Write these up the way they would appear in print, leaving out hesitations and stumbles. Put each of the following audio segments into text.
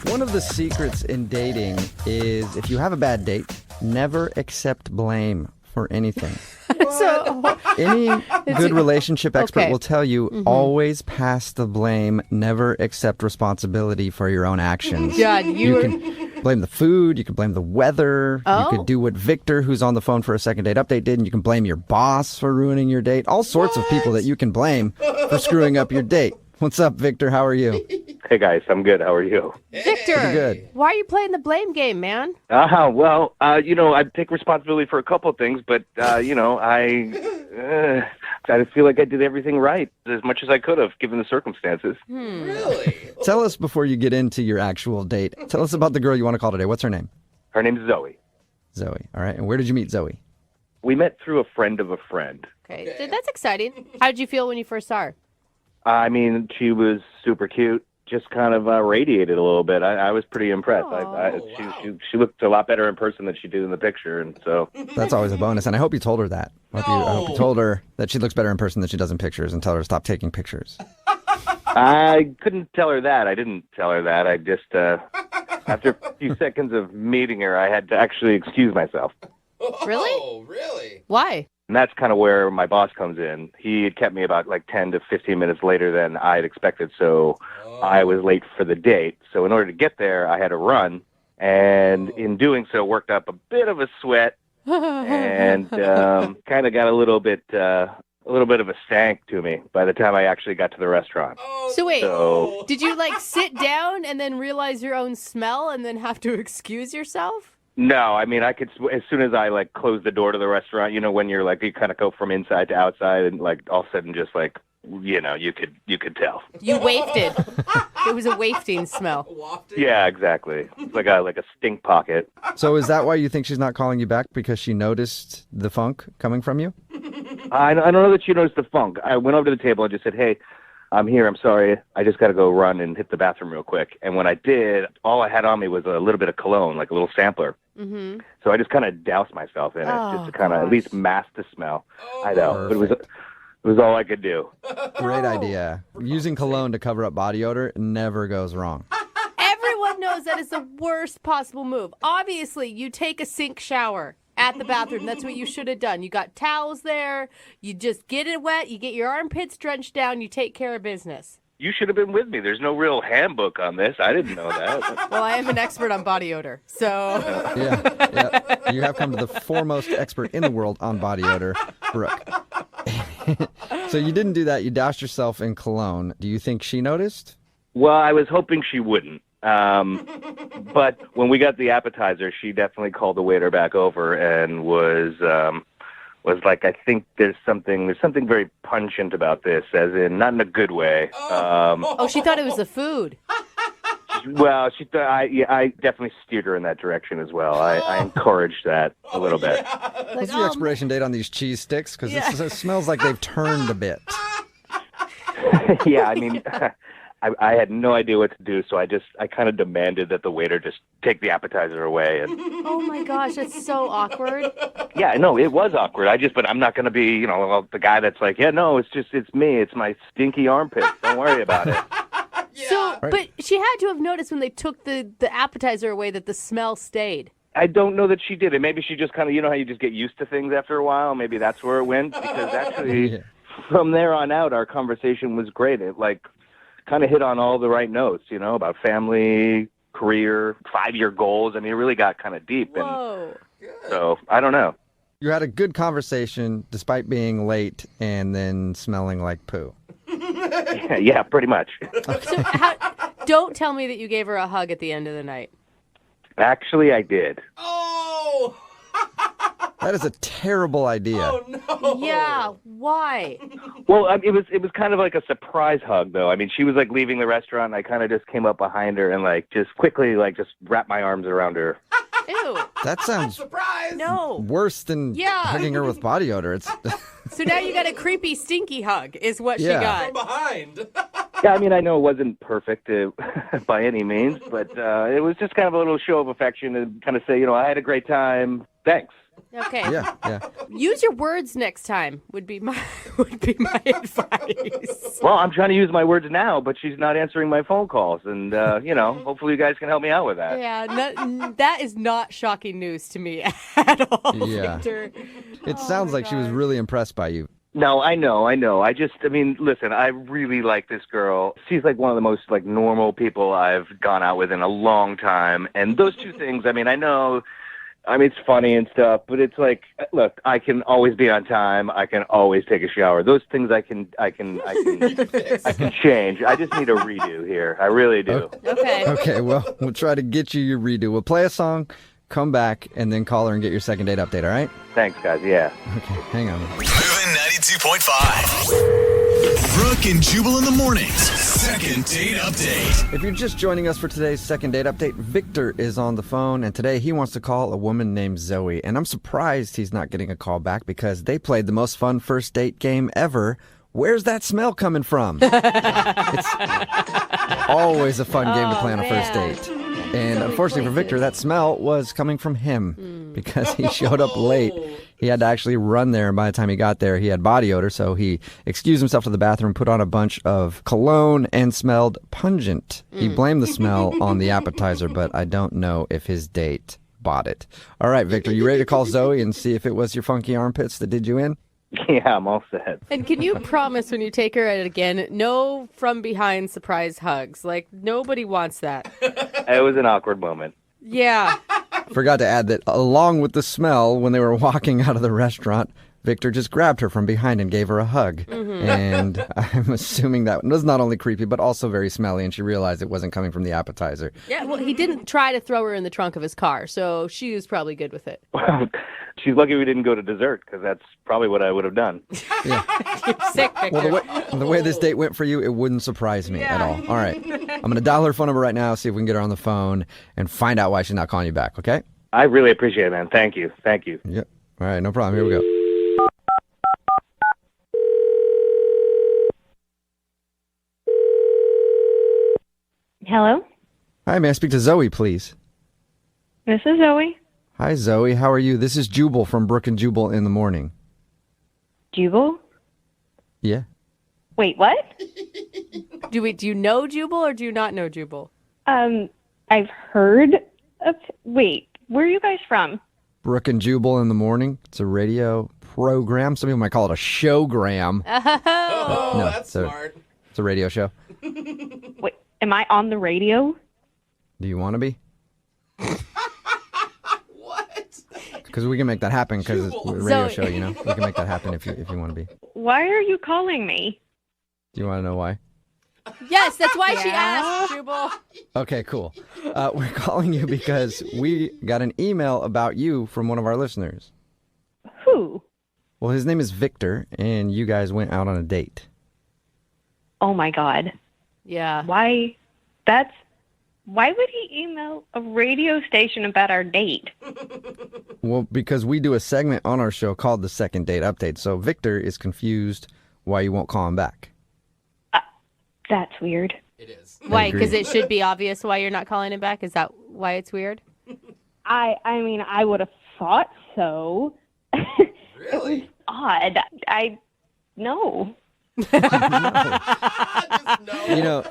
One of the secrets in dating is if you have a bad date, never accept blame for anything. So Any good relationship expert Okay. will tell you always pass the blame, never accept responsibility for your own actions. God, You can blame the food, you can blame the weather, you could do what Victor, who's on the phone for a second date update, did, and you can blame your boss for ruining your date. All sorts of people that you can blame for screwing up your date. What's up, Victor? How are you? Hey guys, I'm good. How are you? Victor, Pretty good. why are you playing the blame game, man? Well, I take responsibility for a couple of things, but I feel like I did everything right as much as I could have given the circumstances. Really? Tell us before you get into your actual date. Tell us about the girl you want to call today. What's her name? Her name's Zoe. Zoe. All right. And where did you meet Zoe? We met through a friend of a friend. Okay, that's exciting. How did you feel when you first saw her? I mean, she was super cute. Just kind of radiated a little bit. I was pretty impressed. wow. She looked a lot better in person than she did in the picture, and so That's always a bonus. And I hope you told her that. I hope you told her that she looks better in person than she does in pictures and tell her to stop taking pictures. I couldn't tell her that. I didn't tell her that. I just, after a few seconds of meeting her, I had to actually excuse myself. Really? Oh, really? Why? And that's kind of where my boss comes in. He had kept me about like 10 to 15 minutes later than I had expected, so I was late for the date. So in order to get there, I had to run, and in doing so, worked up a bit of a sweat, and kind of got a little bit of a stank to me by the time I actually got to the restaurant. So wait, So did you like sit down and then realize your own smell and then have to excuse yourself? no, I mean I could as soon as I like closed the door to the restaurant. You know when you're like you kind of go from inside to outside, and like all of a sudden just like you could tell. You wafted. It was a wafting smell. Wafted? Yeah, exactly. It's like a stink pocket. So is that why you think she's not calling you back? Because she noticed the funk coming from you? I don't know that she noticed the funk. I went over to the table and just said, "Hey, I'm here. I'm sorry. I just got to go run and hit the bathroom real quick." And when I did, all I had on me was a little bit of cologne, like a little sampler. Mm-hmm. So I just kind of doused myself in it, just to kind of at least mask the smell. I know, but it was all I could do. Great idea. Using cologne to cover up body odor never goes wrong. Everyone knows that is the worst possible move. Obviously, you take a sink shower at the bathroom. That's what you should have done. You got towels there. You just get it wet. You get your armpits drenched down. You take care of business. You should have been with me. There's no real handbook on this. I didn't know that. Well, I am an expert on body odor, so Yeah. You have come to the foremost expert in the world on body odor, Brooke. So you didn't do that. You doused yourself in cologne. Do you think she noticed? Well, I was hoping she wouldn't. But when we got the appetizer, she definitely called the waiter back over and was like, "I think there's something very pungent about this," as in not in a good way. oh, she thought it was the food. Well, she thought I definitely steered her in that direction as well. I encouraged that a little bit. What's the expiration date on these cheese sticks? Because it smells like they've turned a bit. Yeah, I mean, I had no idea what to do, so I kind of demanded that the waiter just take the appetizer away. And Oh my gosh, that's so awkward. yeah, no, it was awkward. But I'm not going to be, the guy that's like, yeah, no, it's me. It's my stinky armpit. Don't worry about it. So, but she had to have noticed when they took the appetizer away that the smell stayed. I don't know that she did it. Maybe she just kind of, how you just get used to things after a while. Maybe that's where it went. Because actually, from there on out, our conversation was great. It kind of hit on all the right notes, about family, career, 5-year goals. I mean, it really got kind of deep. Whoa. And so I don't know. You had a good conversation despite being late and then smelling like poo. Yeah, pretty much. So don't tell me that you gave her a hug at the end of the night. Actually, I did. Oh! That is a terrible idea. Oh, no. Yeah, why? Well, it was kind of like a surprise hug, though. I mean, she was like leaving the restaurant, and I kind of just came up behind her and just quickly just wrapped my arms around her. Ew. That sounds Surprise! No. worse than hugging her with body odor. It's So now you got a creepy, stinky hug is what Yeah. she got. From behind. Yeah, I mean, I know it wasn't perfect by any means, but it was just kind of a little show of affection and kind of say, I had a great time. Thanks. Okay. Yeah. Use your words next time would be my advice. Well, I'm trying to use my words now, but she's not answering my phone calls, and hopefully you guys can help me out with that. Yeah, that is not shocking news to me at all, Yeah. Victor. It sounds like she was really impressed by you. No, I know. Listen, I really like this girl. She's like one of the most like normal people I've gone out with in a long time. And those two things, it's funny and stuff, but it's like, look, I can always be on time. I can always take a shower. Those things I can change. I just need a redo here. I really do. Okay. Okay, well, we'll try to get you your redo. We'll play a song, come back, and then call her and get your second date update, all right? Thanks, guys. Yeah. Okay, hang on. Moving 92.5. Brooke and Jubal in the mornings. Second date update. If you're just joining us for today's second date update, Victor is on the phone, and today he wants to call a woman named Zoe. And I'm surprised he's not getting a call back because they played the most fun first date game ever. Where's that smell coming from? It's always a fun game to play on a first date. And unfortunately for Victor, that smell was coming from him because he showed up late. He had to actually run there, and by the time he got there, he had body odor, so he excused himself to the bathroom, put on a bunch of cologne, and smelled pungent. He blamed the smell on the appetizer, but I don't know if his date bought it. All right, Victor, you ready to call Zoe and see if it was your funky armpits that did you in? Yeah, I'm all set. And can you promise when you take her out again, no from behind surprise hugs? Like, nobody wants that. It was an awkward moment. Yeah. Forgot to add that along with the smell, when they were walking out of the restaurant, Victor just grabbed her from behind and gave her a hug. And I'm assuming that was not only creepy, but also very smelly, and she realized it wasn't coming from the appetizer. Yeah, well, he didn't try to throw her in the trunk of his car, so she was probably good with it. She's lucky we didn't go to dessert, because that's probably what I would have done. You're sick, Victor. Well, the way this date went for you, it wouldn't surprise me at all. All right. I'm going to dial her phone number right now, see if we can get her on the phone, and find out why she's not calling you back, okay? I really appreciate it, man. Thank you. Thank you. Yep. All right, no problem. Here we go. Hello, Hi, may I speak to Zoe, please? this is Zoe. Hi, Zoe. How are you? This is Jubal from Brooke and Jubal in the morning. Jubal? Yeah. Wait, what? Do you know Jubal or do you not know Jubal? I've heard of. Wait, where are you guys from? Brooke and Jubal in the morning. It's a radio program. Some people might call it a showgram. Oh, No, that's so- smart. It's a radio show. Wait, am I on the radio? Do you want to be? What? Because we can make that happen because it's a radio Zoe. show, you know? We can make that happen if you want to be. Why are you calling me? Do you want to know why? Yes, that's why she asked, Jubal. Okay, cool. We're calling you because we got an email about you from one of our listeners. Who? Well, his name is Victor, and you guys went out on a date. Oh my God. Yeah. Why? Why would he email a radio station about our date? Well, because we do a segment on our show called the Second Date Update, so Victor is confused why you won't call him back. That's weird. It is. Why? agree. Because it should be obvious why you're not calling him back? Is that why it's weird? I mean, I would have thought so. Really? Odd. No. Just no. You know,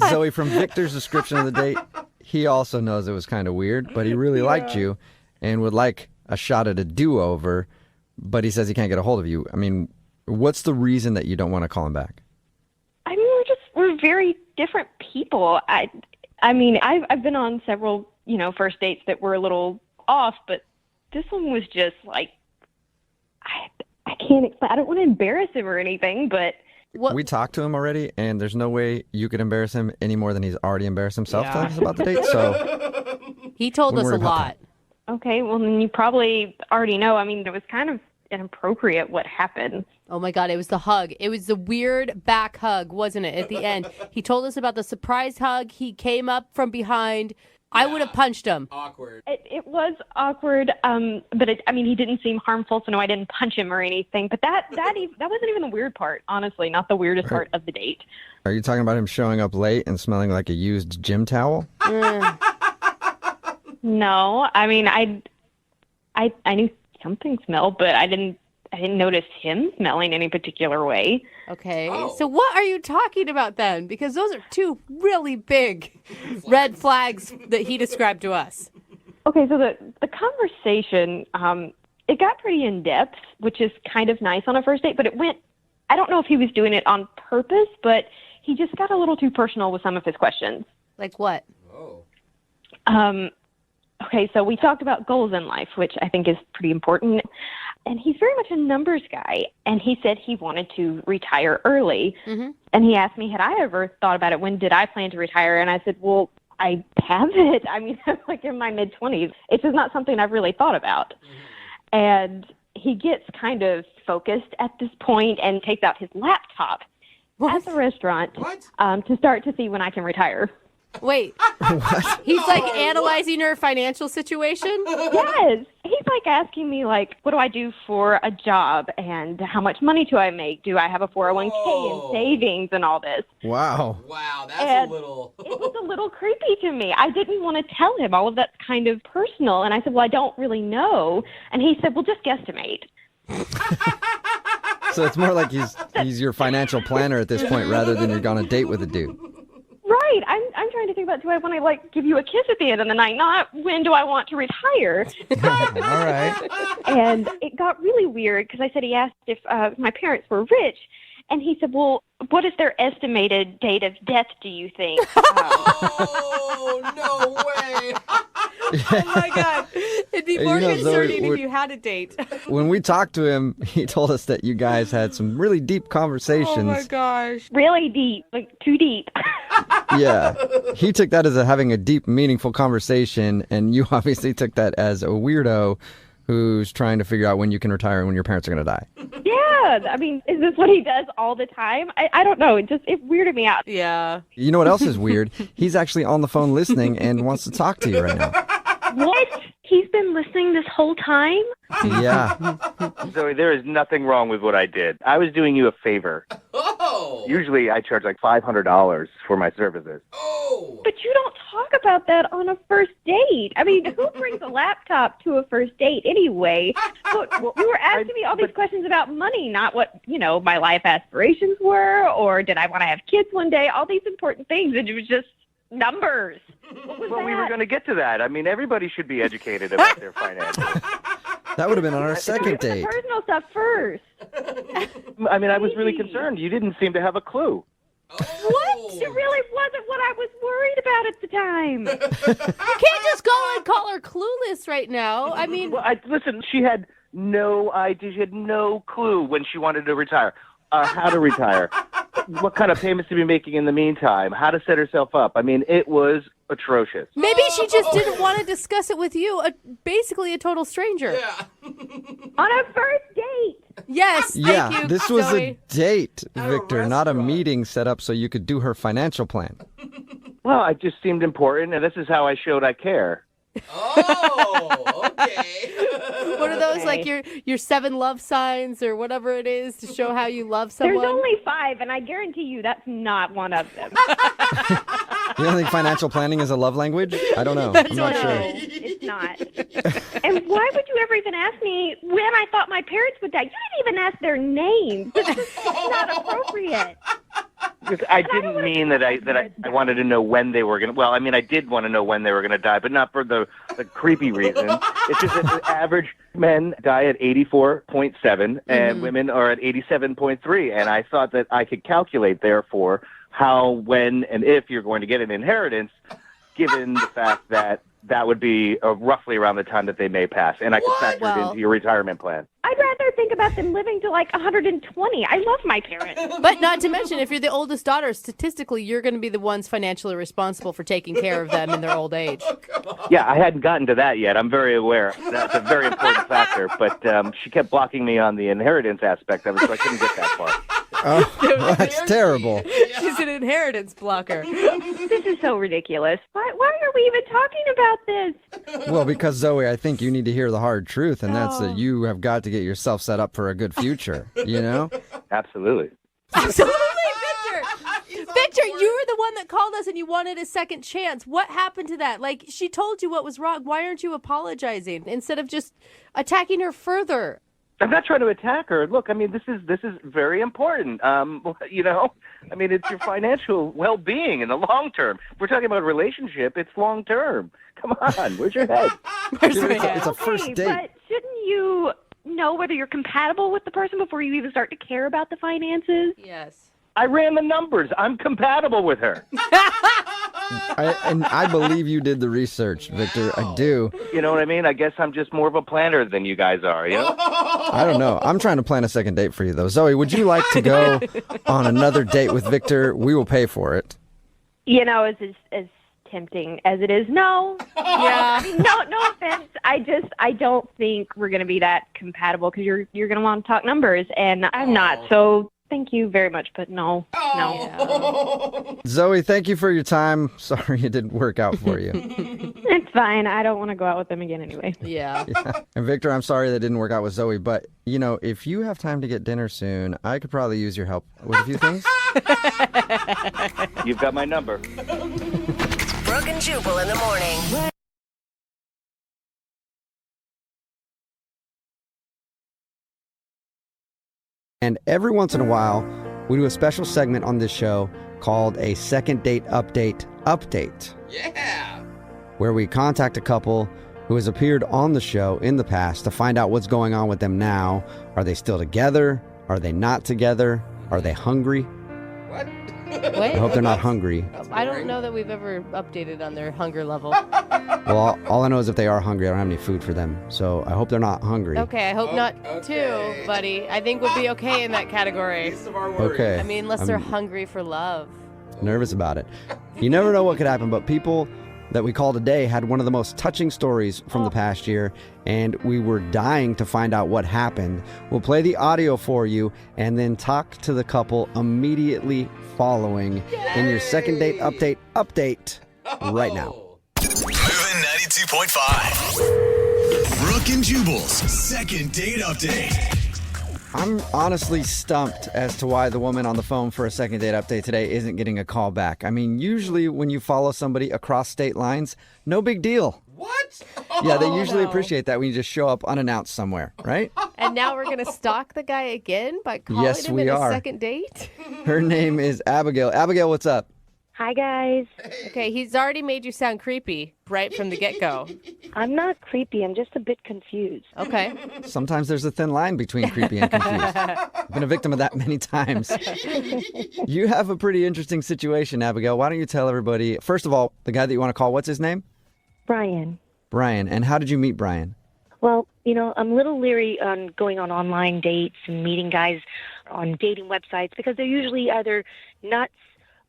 Zoe, from Victor's description of the date, he also knows it was kind of weird, but he really liked you and would like a shot at a do-over, but he says he can't get a hold of you. I mean, what's the reason that you don't want to call him back? I mean, we're very different people. I mean, I've been on several, first dates that were a little off, but this one was just like, I can't explain. I don't want to embarrass him or anything, but What? We talked to him already, and there's no way you could embarrass him any more than he's already embarrassed himself Yeah. telling us about the date, so He told Don't us a worry about lot. okay. Well, then you probably already know. I mean, it was kind of inappropriate what happened. Oh my God, it was the hug. It was the weird back hug, wasn't it, at the end? He told us about the surprise hug. He came up from behind, I would have punched him. Awkward. It was awkward, but he didn't seem harmful, so no, I didn't punch him or anything. But that wasn't even the weird part, honestly, not the weirdest part of the date. Are you talking about him showing up late and smelling like a used gym towel? No, I knew something smelled, but I didn't notice him smelling any particular way. Okay, so what are you talking about then? Because those are two really big red flags that he described to us. Okay, so the conversation, it got pretty in-depth, which is kind of nice on a first date, but I don't know if he was doing it on purpose, but he just got a little too personal with some of his questions. Like what? Okay, so we talked about goals in life, which I think is pretty important. And he's very much a numbers guy. And he said he wanted to retire early. Mm-hmm. And he asked me, had I ever thought about it? When did I plan to retire? And I said, well, I haven't. I'm like in my mid-20s. It's just not something I've really thought about. Mm-hmm. And he gets kind of focused at this point and takes out his laptop at the restaurant to start to see when I can retire. Wait, what? He's like analyzing her financial situation? Yes. He's like asking me, like, what do I do for a job and how much money do I make? Do I have a 401k and savings and all this? Wow. Wow, that's a little... It was a little creepy to me. I didn't want to tell him. All of that's kind of personal. And I said, well, I don't really know. And he said, well, just guesstimate. So it's more like he's your financial planner at this point rather than you're on a date with a dude. Right. I'm trying to think about, do I want to, like, give you a kiss at the end of the night? Not when do I want to retire? All right. And it got really weird because I said he asked if my parents were rich. And he said, well, what is their estimated date of death, do you think? Oh, no way. Oh, my God. It'd be more concerning if you had a date. When we talked to him, he told us that you guys had some really deep conversations. Oh, my gosh. Really deep, like too deep. Yeah. He took that as having a deep, meaningful conversation, and you obviously took that as a weirdo who's trying to figure out when you can retire and when your parents are going to die. Yeah. I mean, is this what he does all the time? I don't know. It weirded me out. Yeah. You know what else is weird? He's actually on the phone listening and wants to talk to you right now. What? He's been listening this whole time? Yeah. Zoe, there is nothing wrong with what I did. I was doing you a favor. Oh. Usually I charge like $500 for my services. Oh. But you don't talk about that on a first date. I mean, who brings a laptop to a first date anyway? But you were asking me all these questions about money, not what, my life aspirations were, or did I want to have kids one day, all these important things, and it was just numbers. Well, we were going to get to that. I mean, everybody should be educated about their finances. That would have been on our second date. Personal stuff first. I mean, I was really concerned. You didn't seem to have a clue. What? It really wasn't what I was worried about at the time. You can't just go and call her clueless right now. I mean... Well, listen, she had no idea. She had no clue when she wanted to retire. How to retire. What kind of payments to be making in the meantime. How to set herself up. I mean, it was atrocious. Maybe she just didn't want to discuss it with you, basically a total stranger. Yeah. On a first date. Yes, thank you, this was Zoe. a date, Victor, not a meeting set up so you could do her financial plan. Well, it just seemed important, and this is how I showed I care. Oh, okay. What are those, like your 7 love signs or whatever it is to show how you love someone? There's only 5, and I guarantee you that's not one of them. You don't think financial planning is a love language? I don't know. I'm not sure. No, it's not. And why would you ever even ask me when I thought my parents would die? You didn't even ask their names. This is not appropriate. Because I didn't mean that I wanted to know when they were going to... Well, I mean, I did want to know when they were going to die, but not for the creepy reason. It's just that the average men die at 84.7 and women are at 87.3. And I thought that I could calculate, therefore, how, when, and if you're going to get an inheritance, given the fact that that would be roughly around the time that they may pass. And I could factor it into your retirement plan. I'd rather think about them living to like 120. I love my parents. But not to mention, if you're the oldest daughter, statistically, you're going to be the ones financially responsible for taking care of them in their old age. Yeah, I hadn't gotten to that yet. I'm very aware. That's a very important factor. But she kept blocking me on the inheritance aspect of it, so I couldn't get that far. Oh, that's terrible. She's an inheritance blocker. This is so ridiculous. Why are we even talking about this? Well, because Zoe, I think you need to hear the hard truth, and that's that you have got to get yourself set up for a good future, you know? Absolutely. Absolutely, Victor. Victor, you were the one that called us and you wanted a second chance. What happened to that? Like, she told you what was wrong. Why aren't you apologizing instead of just attacking her further? I'm not trying to attack her. Look, I mean, this is very important. You know, I mean, it's your financial well-being in the long term. If we're talking about a relationship, it's long term. Come on, where's your head? It's a first Okay, date. but shouldn't you know whether you're compatible with the person before you even start to care about the finances? Yes. I ran the numbers. I'm compatible with her. And I believe you did the research, Victor. I do. You know what I mean? I guess I'm just more of a planner than you guys are, you know? I don't know. I'm trying to plan a second date for you, though. Zoe, would you like to go on another date with Victor? We will pay for it. You know, as tempting as it is, no. Yeah. No offense. I don't think we're going to be that compatible because you're going to want to talk numbers, and I'm not. So thank you very much, but no. Zoe, thank you for your time. Sorry it didn't work out for you. It's fine. I don't want to go out with them again anyway. Yeah. And Victor, I'm sorry that didn't work out with Zoe, but, you know, if you have time to get dinner soon, I could probably use your help with a few things. You've got my number. Brooke and Jubal in the morning. And every once in a while, we do a special segment on this show called a second date update, Yeah. where we contact a couple who has appeared on the show in the past to find out what's going on with them now. Are they still together? Are they not together? Are they hungry? What? I hope they're not hungry. I don't know that we've ever updated on their hunger level. Well, all I know is if they are hungry, I don't have any food for them. So I hope they're not hungry. Okay, I hope not Okay. too, buddy. I think we'll be okay in that category. Least of our worries. Okay. I mean, unless they're hungry for love. Nervous about it. You never know what could happen, but people that we call today had one of the most touching stories from the past year, and we were dying to find out what happened. We'll play the audio for you and then talk to the couple immediately following in your second date update right now. Moving 92.5. Brooke and Jubal's second date update. I'm honestly stumped as to why the woman on the phone for a second date update today isn't getting a call back. I mean, usually when you follow somebody across state lines, no big deal. What? Yeah, they usually no. appreciate that when you just show up unannounced somewhere, right? And now we're going to stalk the guy again by calling Yes, him we in are. a second date? Her name is Abigail. Abigail, what's up? Hi, guys. Okay, he's already made you sound creepy right from the get-go. I'm not creepy. I'm just a bit confused. Okay. Sometimes there's a thin line between creepy and confused. I've been a victim of that many times. You have a pretty interesting situation, Abigail. Why don't you tell everybody, first of all, the guy that you want to call, what's his name? Brian. Brian. And how did you meet Brian? Well, you know, I'm a little leery on going on online dates and meeting guys on dating websites because they're usually either nuts,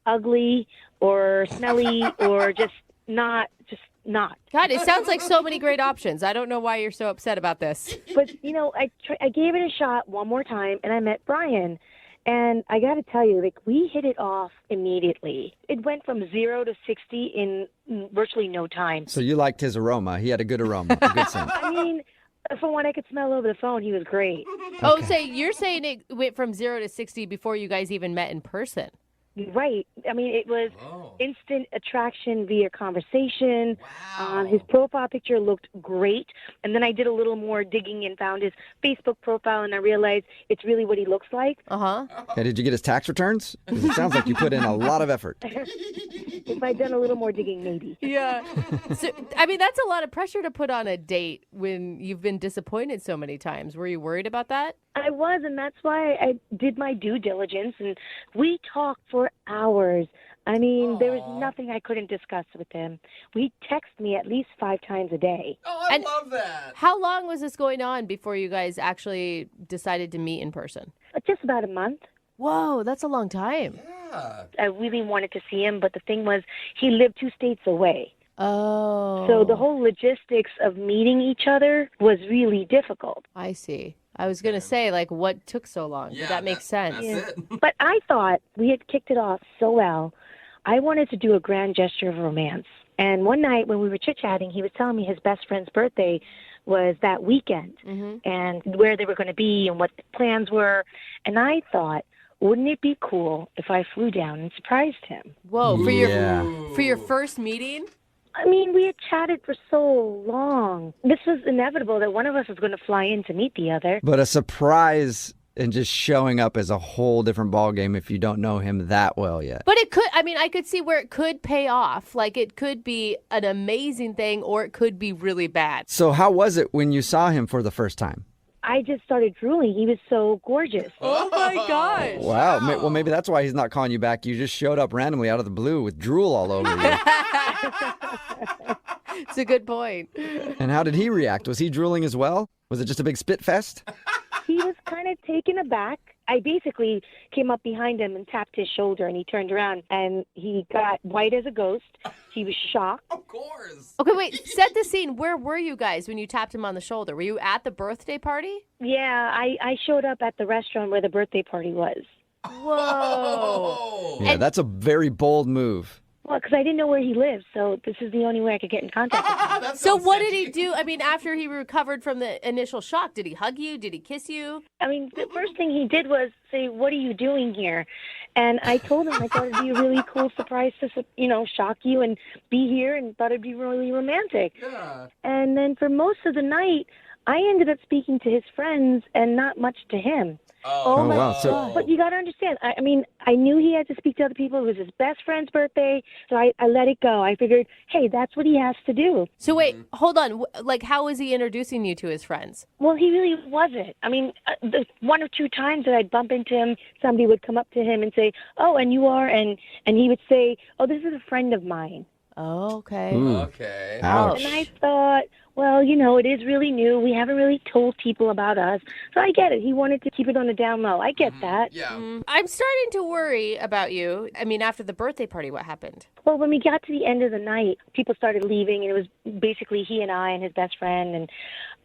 ugly, or smelly, or just not. God, it sounds like so many great options. I don't know why you're so upset about this. But, you know, I gave it a shot one more time, and I met Brian. And I got to tell you, like, we hit it off immediately. It went from 0 to 60 in virtually no time. So you liked his aroma. He had a good aroma, a good scent. I mean, from what I could smell over the phone, he was great. Oh, so you're saying it went from 0 to 60 before you guys even met in person? Right. I mean, it was Oh. instant attraction via conversation. Wow. His profile picture looked great. And then I did a little more digging and found his Facebook profile, and I realized it's really what he looks like. Uh-huh. Okay, did you get his tax returns? 'Cause it sounds like you put in a lot of effort. If I'd done a little more digging, maybe. Yeah. So, I mean, that's a lot of pressure to put on a date when you've been disappointed so many times. Were you worried about that? I was, and that's why I did my due diligence, and we talked for hours. I mean, there was nothing I couldn't discuss with him. He'd text me at least 5 times a day. Oh, I And- love that. How long was this going on before you guys actually decided to meet in person? Just about a month. Whoa, that's a long time. Yeah. I really wanted to see him, but the thing was, he lived 2 states away. Oh. So the whole logistics of meeting each other was really difficult. I see. I was going to say, like, what took so long? Yeah, that makes sense. That's it. But I thought we had kicked it off so well. I wanted to do a grand gesture of romance. And one night when we were chit-chatting, he was telling me his best friend's birthday was that weekend and where they were going to be and what the plans were. And I thought, wouldn't it be cool if I flew down and surprised him? Whoa, for Yeah. your first meeting? I mean, we had chatted for so long. This was inevitable that one of us was going to fly in to meet the other. But a surprise and just showing up is a whole different ballgame if you don't know him that well yet. But it could, I mean, I could see where it could pay off. Like, it could be an amazing thing or it could be really bad. So how was it when you saw him for the first time? I just started drooling. He was so gorgeous. Oh my gosh. Wow. Well, maybe that's why he's not calling you back. You just showed up randomly out of the blue with drool all over you. It's a good point. And how did he react? Was he drooling as well? Was it just a big spit fest? He was kind of taken aback. I basically came up behind him and tapped his shoulder, and he turned around, and he got white as a ghost. He was shocked. Of course. Okay, wait, set the scene. Where were you guys when you tapped him on the shoulder? Were you at the birthday party? Yeah, I showed up at the restaurant where the birthday party was. Whoa. Yeah, that's a very bold move. Well, because I didn't know where he lived, so this is the only way I could get in contact with him. So what did he do? I mean, after he recovered from the initial shock, did he hug you? Did he kiss you? I mean, the first thing he did was say, "What are you doing here?" And I told him I thought it'd be a really cool surprise to, shock you and be here, and thought it'd be really romantic. Yeah. And then for most of the night, I ended up speaking to his friends and not much to him. Oh, my wow. So- God. But you got to understand, I mean, I knew he had to speak to other people. It was his best friend's birthday, so I let it go. I figured, hey, that's what he has to do. So wait, hold on. Like, how was he introducing you to his friends? Well, he really wasn't. I mean, the one or two times that I'd bump into him, somebody would come up to him and say, "Oh, and you are?" And he would say, "Oh, this is a friend of mine." Oh, okay. Ooh. Okay. Ouch. And I thought, well, it is really new. We haven't really told people about us. So I get it. He wanted to keep it on the down low. I get that. Yeah. I'm starting to worry about you. I mean, after the birthday party, what happened? Well, when we got to the end of the night, people started leaving, and it was basically he and I and his best friend. And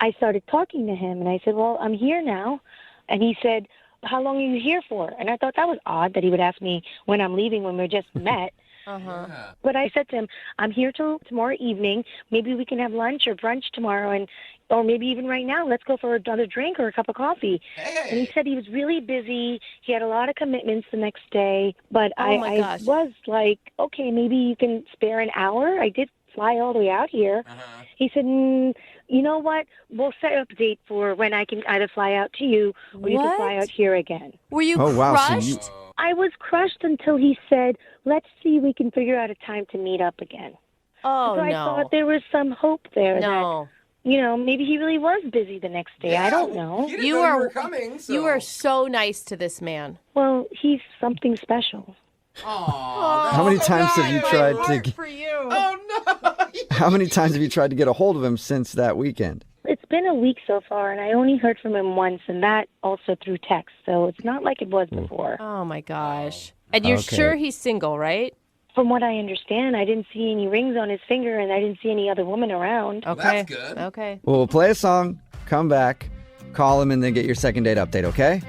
I started talking to him, and I said, well, I'm here now. And he said, how long are you here for? And I thought that was odd that he would ask me when I'm leaving when we just met. Uh-huh. Yeah. But I said to him, I'm here till tomorrow evening. Maybe we can have lunch or brunch tomorrow, or maybe even right now. Let's go for another drink or a cup of coffee. And he said he was really busy. He had a lot of commitments the next day. But my I gosh. was like, okay, maybe you can spare an hour. I did fly all the way out here. Uh-huh. He said, you know what? We'll set up a date for when I can either fly out to you or you can fly What? out here again. Were you Oh, wow. So crushed? you- I was crushed until he said, let's see if we can figure out a time to meet up again. Oh, So I no. thought there was some hope there No. that, maybe he really was busy the next day. I don't know. He didn't You know are- you were coming. So. You are so nice to this man. Well, he's something special. Aw, How many that's so times have you nice. tried My to heart get- for you. Oh no. How many times have you tried to get a hold of him since that weekend? It's been a week so far, and I only heard from him once, and that also through text. So it's not like it was before. Oh, my gosh. And you're Okay. sure he's single, right? From what I understand, I didn't see any rings on his finger, and I didn't see any other woman around. Okay. That's good. Okay. Well, we'll play a song, come back, call him, and then get your second date update, okay?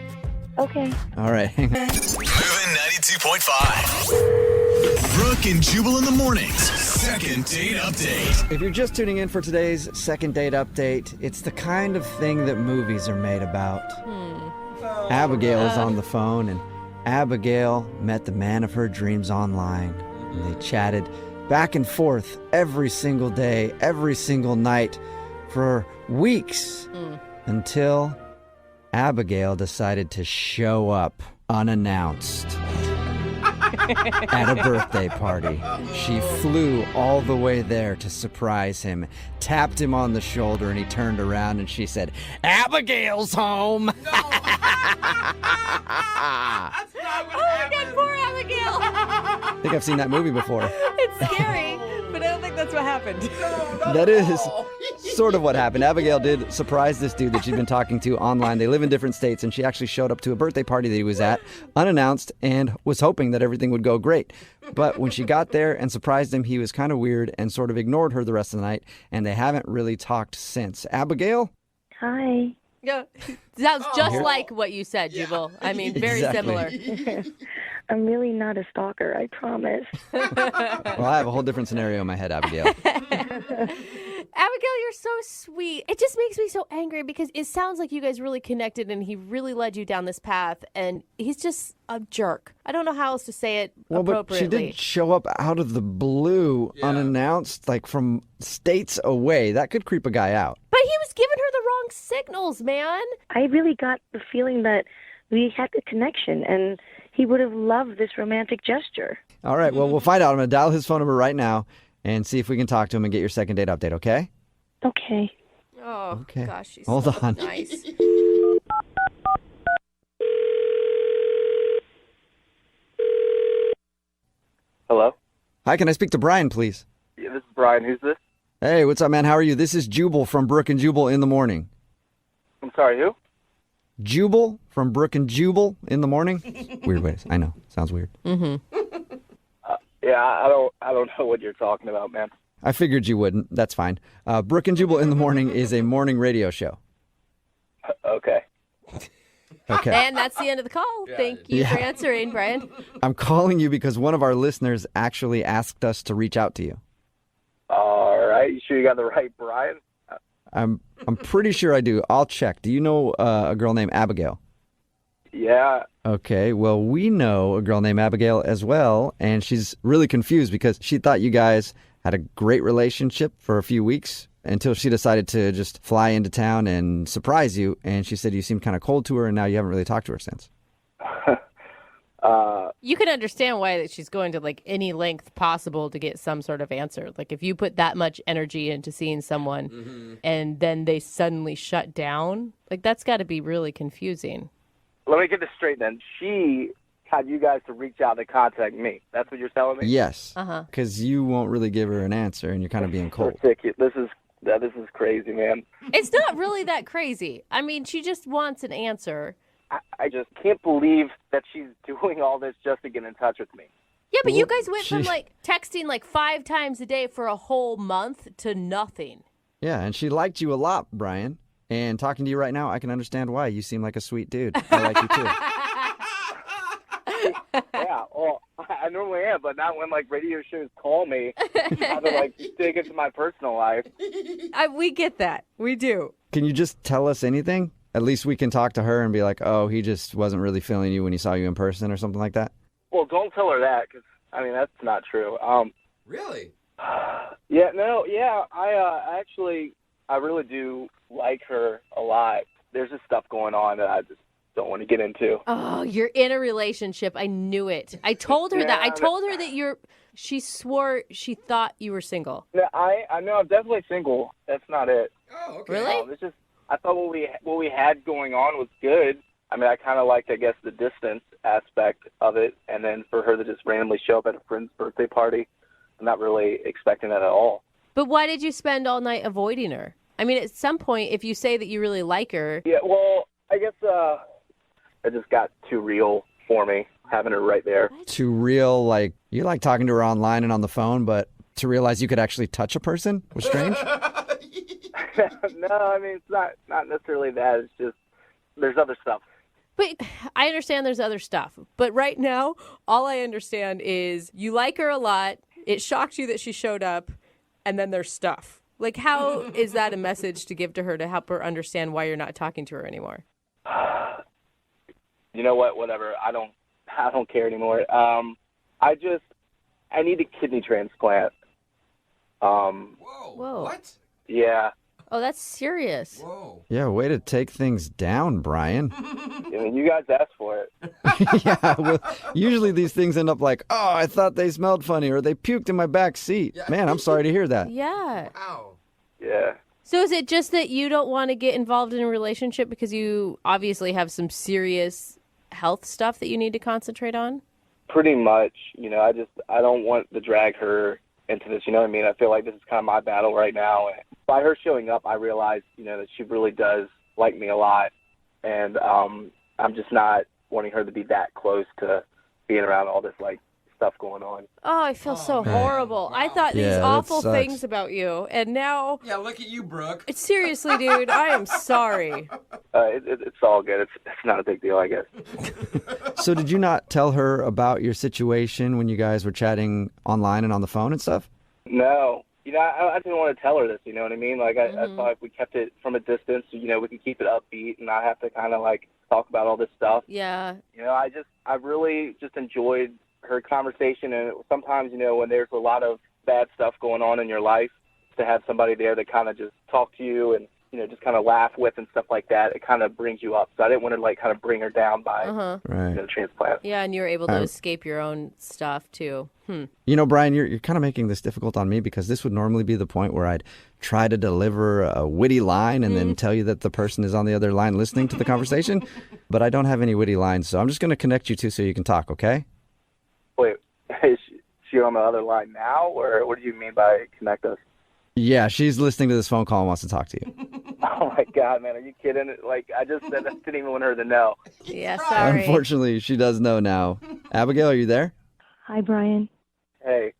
Okay. All right. hang on. Moving 92.5. Brooke and Jubal in the mornings. Second date update. If you're just tuning in for today's second date update, it's the kind of thing that movies are made about. Abigail is on the phone, and Abigail met the man of her dreams online. And they chatted back and forth every single day, every single night for weeks until Abigail decided to show up unannounced at a birthday party. She flew all the way there to surprise him, tapped him on the shoulder, and he turned around and she said, Abigail's home. That's not what happened. Poor Abigail. I think I've seen that movie before. It's scary, but I don't think that's what happened. No, not That at is all. sort of what happened. Abigail did surprise this dude that she'd been talking to online. They live in different states, and she actually showed up to a birthday party that he was at, unannounced, and was hoping that everything would go great. But when she got there and surprised him, he was kind of weird and sort of ignored her the rest of the night, and they haven't really talked since. Abigail? Hi. Yeah. Sounds just like what you said, Jubal. I mean, very similar. I'm really not a stalker, I promise. Well, I have a whole different scenario in my head, Abigail. Abigail, you're so sweet. It just makes me so angry because it sounds like you guys really connected and he really led you down this path, and he's just a jerk. I don't know how else to say it appropriately. But she did show up out of the blue, unannounced, like from states away. That could creep a guy out. But he was giving her the wrong signals, man. I really got the feeling that we had a connection, and he would have loved this romantic gesture. All right, well, we'll find out. I'm going to dial his phone number right now and see if we can talk to him and get your second date update, okay? Okay. Oh, Okay. gosh, she's Hold so on. nice. Hello? Hi, can I speak to Brian, please? Yeah, this is Brian. Who's this? Hey, what's up, man? How are you? This is Jubal from Brook and Jubal in the morning. I'm sorry, who? Jubal from Brook and Jubal in the morning? Weird ways. I know. Sounds weird. Yeah, I don't know what you're talking about, man. I figured you wouldn't. That's fine. Brook and Jubal in the morning is a morning radio show. Okay. Okay. And that's the end of the call. Thank you for answering, Brian. I'm calling you because one of our listeners actually asked us to reach out to you. All right. You sure you got the right Brian? I'm pretty sure I do. I'll check. Do you know a girl named Abigail? Yeah. Okay, well, we know a girl named Abigail as well, and she's really confused because she thought you guys had a great relationship for a few weeks until she decided to just fly into town and surprise you, and she said you seemed kind of cold to her, and now you haven't really talked to her since. You can understand why that she's going to like any length possible to get some sort of answer. Like if you put that much energy into seeing someone and then they suddenly shut down, like that's got to be really confusing. Let me get this straight then. She had you guys to reach out to contact me. That's what you're telling me? Yes, because you won't really give her an answer, and you're kind of being cold. Ridiculous. This is crazy, man. It's not really that crazy. I mean, she just wants an answer. I just can't believe that she's doing all this just to get in touch with me. Yeah, but you guys went from like texting like 5 times a day for a whole month to nothing. Yeah, and she liked you a lot, Brian. And talking to you right now, I can understand why. You seem like a sweet dude. I like you too. Yeah, well, I normally am, but not when like radio shows call me. I have to like dig into my personal life. We get that. We do. Can you just tell us anything? At least we can talk to her and be like, oh, he just wasn't really feeling you when he saw you in person or something like that? Well, don't tell her that, because, I mean, that's not true. Really? Yeah, no, yeah, I really do like her a lot. There's just stuff going on that I just don't want to get into. Oh, you're in a relationship. I knew it. I told her that. I told her that she swore she thought you were single. No, I know I'm definitely single. That's not it. Oh, okay. Really? It's just, I thought what we had going on was good. I mean, I kind of liked, I guess, the distance aspect of it, and then for her to just randomly show up at a friend's birthday party, I'm not really expecting that at all. But why did you spend all night avoiding her? I mean, at some point, if you say that you really like her... Yeah, well, I guess it just got too real for me, having her right there. Too real, like, you like talking to her online and on the phone, but to realize you could actually touch a person was strange? No, I mean, it's not necessarily that. It's just, there's other stuff. But I understand there's other stuff. But right now, all I understand is you like her a lot. It shocked you that she showed up, and then there's stuff. Like, how is that a message to give to her to help her understand why you're not talking to her anymore? You know what? Whatever. I don't care anymore. I need a kidney transplant. Whoa. What? Yeah. Oh, that's serious. Whoa. Yeah, way to take things down, Brian. I mean, you guys asked for it. Yeah, well, usually these things end up like, oh, I thought they smelled funny, or they puked in my back seat. Yeah. Man, I'm sorry to hear that. Yeah. Wow. Yeah. So is it just that you don't want to get involved in a relationship because you obviously have some serious health stuff that you need to concentrate on? Pretty much. You know, I don't want to drag her into this. You know what I mean? I feel like this is kind of my battle right now. And by her showing up, I realized, that she really does like me a lot. And I'm just not wanting her to be that close to being around all this, stuff going on. Oh, I feel so horrible. Wow. I thought these Yeah, that awful sucks. things about you, and now... Yeah, look at you, Brooke. Seriously, dude, I am sorry. It's all good. It's not a big deal, I guess. So did you not tell her about your situation when you guys were chatting online and on the phone and stuff? No. I didn't want to tell her this, you know what I mean? I thought if we kept it from a distance, we can keep it upbeat and not have to kind of, talk about all this stuff. Yeah. I really just enjoyed her conversation, and sometimes, when there's a lot of bad stuff going on in your life, to have somebody there that kind of just talk to you and, just kind of laugh with and stuff like that, it kind of brings you up. So I didn't want to, kind of bring her down by, Right. the transplant. Yeah, and you were able to escape your own stuff, too. Brian, you're kind of making this difficult on me because this would normally be the point where I'd try to deliver a witty line and then tell you that the person is on the other line listening to the conversation. But I don't have any witty lines, so I'm just going to connect you two so you can talk, okay? Wait, is she on the other line now, or what do you mean by connect us? Yeah, she's listening to this phone call and wants to talk to you. Oh, my God, man, are you kidding? I just said I didn't even want her to know. Yeah, sorry. Unfortunately, she does know now. Abigail, are you there? Hi, Brian. Hey,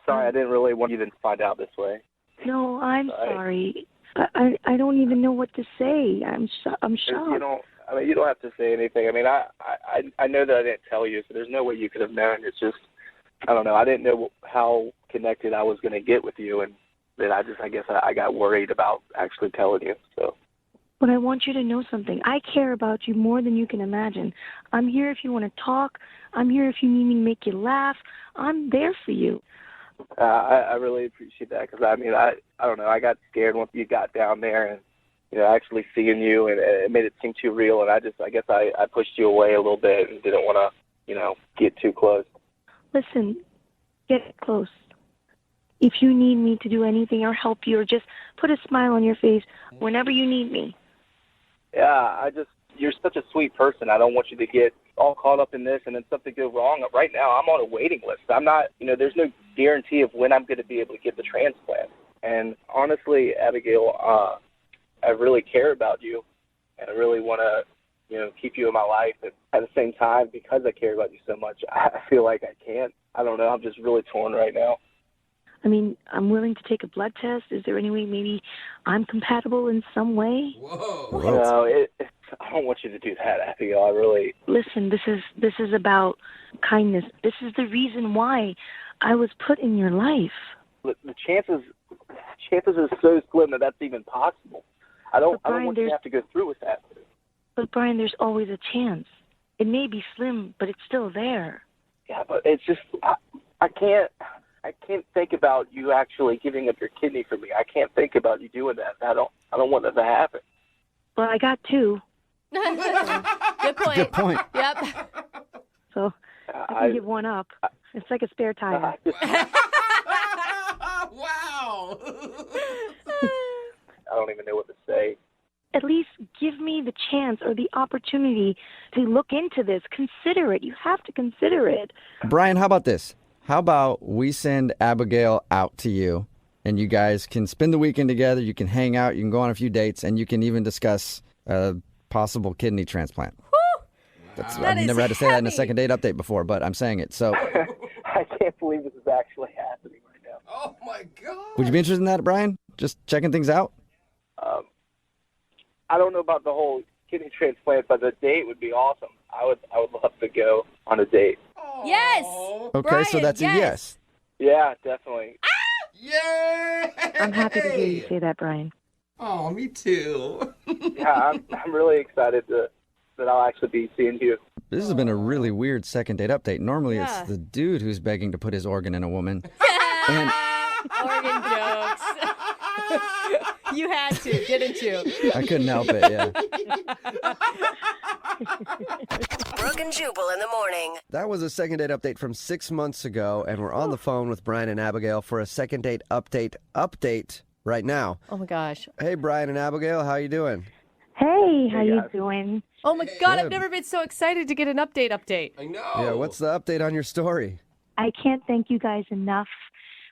sorry, I didn't really want you to find out this way. No, I'm sorry. I don't even know what to say. I'm shocked. You don't have to say anything. I know that I didn't tell you, so there's no way you could have known. It's just, I don't know. I didn't know how connected I was going to get with you, and then I guess I got worried about actually telling you. So. But I want you to know something. I care about you more than you can imagine. I'm here if you want to talk. I'm here if you need me to make you laugh. I'm there for you. I really appreciate that because, I don't know. I got scared once you got down there and, actually seeing you, and it made it seem too real. And I guess I pushed you away a little bit and didn't want to, get too close. Listen, get close. If you need me to do anything or help you or just put a smile on your face whenever you need me. Yeah, you're such a sweet person. I don't want you to get all caught up in this and then something go wrong. Right now, I'm on a waiting list. I'm not, there's no guarantee of when I'm going to be able to get the transplant. And honestly, Abigail, I really care about you, and I really want to, keep you in my life. And at the same time, because I care about you so much, I feel like I can't. I don't know. I'm just really torn right now. I'm willing to take a blood test. Is there any way maybe I'm compatible in some way? Whoa. No, I don't want you to do that, Abigail. I really... Listen, this is about kindness. This is the reason why I was put in your life. The chances are so slim that that's even possible. I don't want you to have to go through with that. But Brian, there's always a chance. It may be slim, but it's still there. Yeah, but it's just I can't think about you actually giving up your kidney for me. I can't think about you doing that. I don't want that to happen. Well, I got two. Good point. Good point. Yep. So I can give one up. It's like a spare tire. Wow. I don't even know what to say. At least give me the chance or the opportunity to look into this. Consider it. You have to consider it. Brian, how about this? How about we send Abigail out to you, and you guys can spend the weekend together, you can hang out, you can go on a few dates, and you can even discuss a possible kidney transplant. I've never had to say that in a second date update before, but I'm saying it. So I can't believe this is actually happening right now. Oh, my God. would you be interested in that, Brian? Just checking things out? I don't know about the whole kidney transplant, but the date would be awesome. I would love to go on a date. Yes. Okay, Brian, so that's a yes. Yeah, definitely. Yay! I'm happy to hear you say that, Brian. Oh, me too. Yeah, I'm really excited that I'll actually be seeing you. This has been a really weird second date update. Normally Yeah. it's the dude who's begging to put his organ in a woman. And Organ jokes. You had to, didn't you? I couldn't help it, yeah. Brooke and Jubal in the morning. That was a second date update from 6 months ago, and we're on the phone with Brian and Abigail for a second date update right now. Oh my gosh. Hey, Brian and Abigail, how you doing? Hey, how you guys. doing? Oh my God, I've Good. never been so excited to get an update. I know. Yeah, what's the update on your story? I can't thank you guys enough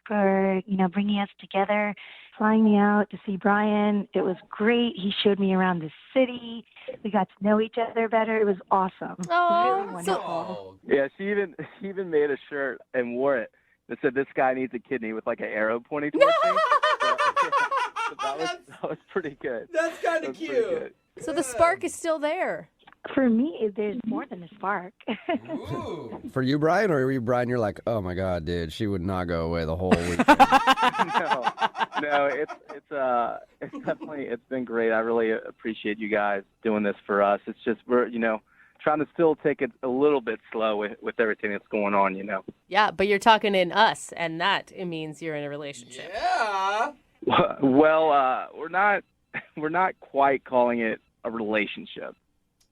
for, bringing us together, flying me out to see Brian. It was great. He showed me around the city. We got to know each other better. It was awesome. Oh, Really wonderful. Yeah, she even made a shirt and wore it that said, "This guy needs a kidney," with like an arrow pointing towards me. So that was pretty good. That's kind of cute. So the spark is still there. For me, there's more than a spark. Ooh. For you, Brian, or were you, Brian, you're like, oh my God, dude, she would not go away the whole week. No, it's definitely, it's been great. I really appreciate you guys doing this for us. It's just we're trying to still take it a little bit slow with everything that's going on. Yeah, but you're talking in us, and that it means you're in a relationship. Yeah. Well, we're not quite calling it a relationship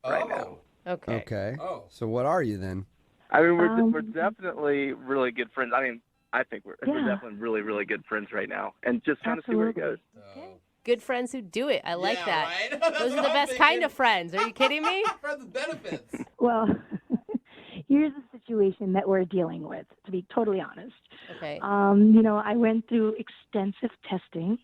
right now. Okay. Okay. Oh. So what are you then? I mean, we're definitely really good friends. I mean, I think we're definitely really, really good friends right now, and just trying to see where it goes. Good friends who do it. I like that. Right? Those are the best kind of friends. Are you kidding me? Friends with benefits. Well, here's the situation that we're dealing with, to be totally honest. Okay. I went through extensive testing,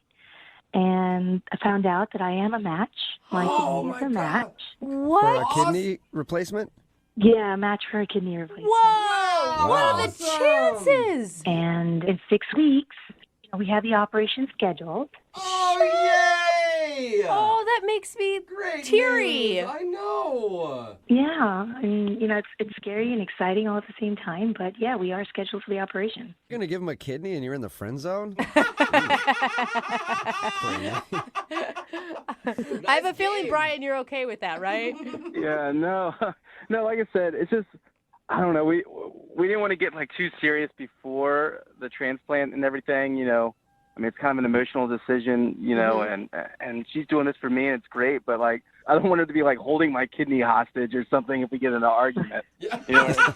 and I found out that I am a match. My kidney is a match. What? For a kidney replacement? Yeah, a match for a kidney replacement. Whoa! What are the chances? And in 6 weeks, we have the operation scheduled. Oh, yay! Oh, that makes me Great teary. news. I know. Yeah, I mean, it's scary and exciting all at the same time, but yeah, we are scheduled for the operation. You're going to give him a kidney and you're in the friend zone? I have a feeling, Brian, you're okay with that, right? Yeah, no, like I said, it's just, I don't know. We didn't want to get like too serious before the transplant and everything. I mean, it's kind of an emotional decision, and she's doing this for me, and it's great. But like, I don't want her to be like holding my kidney hostage or something if we get in an argument. Yeah. You know what I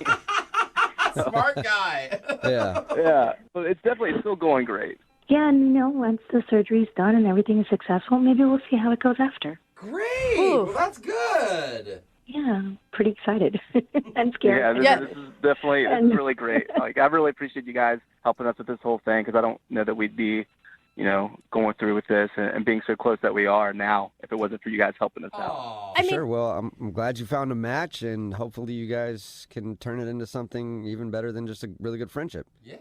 mean? Smart guy. Yeah. Yeah, but it's still going great. Yeah, and once the surgery's done and everything is successful, maybe we'll see how it goes after. Great. Oof. Well, that's good. Yeah, pretty excited and scared. Yeah, this is definitely this is really great. Like, I really appreciate you guys helping us with this whole thing, because I don't know that we'd be, going through with this and being so close that we are now if it wasn't for you guys helping us out. Aw. I mean, Sure. Well, I'm glad you found a match, and hopefully you guys can turn it into something even better than just a really good friendship. Yeah.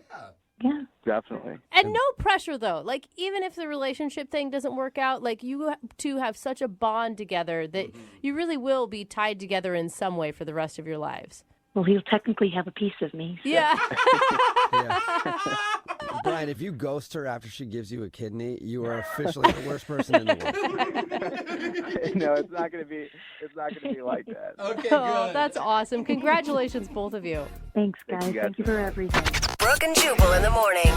Yeah. Definitely. and no pressure, though. Like, even if the relationship thing doesn't work out, like, you two have such a bond together that you really will be tied together in some way for the rest of your lives. Well, he'll technically have a piece of me. So. Yeah. Yeah. Brian, if you ghost her after she gives you a kidney, you are officially the worst person in the world. No, it's not gonna be like that. Okay, Oh, good. that's awesome. Congratulations, both of you. Thanks, guys. Thank you, guys. Thank you for everything. Brooke and Jubal in the morning.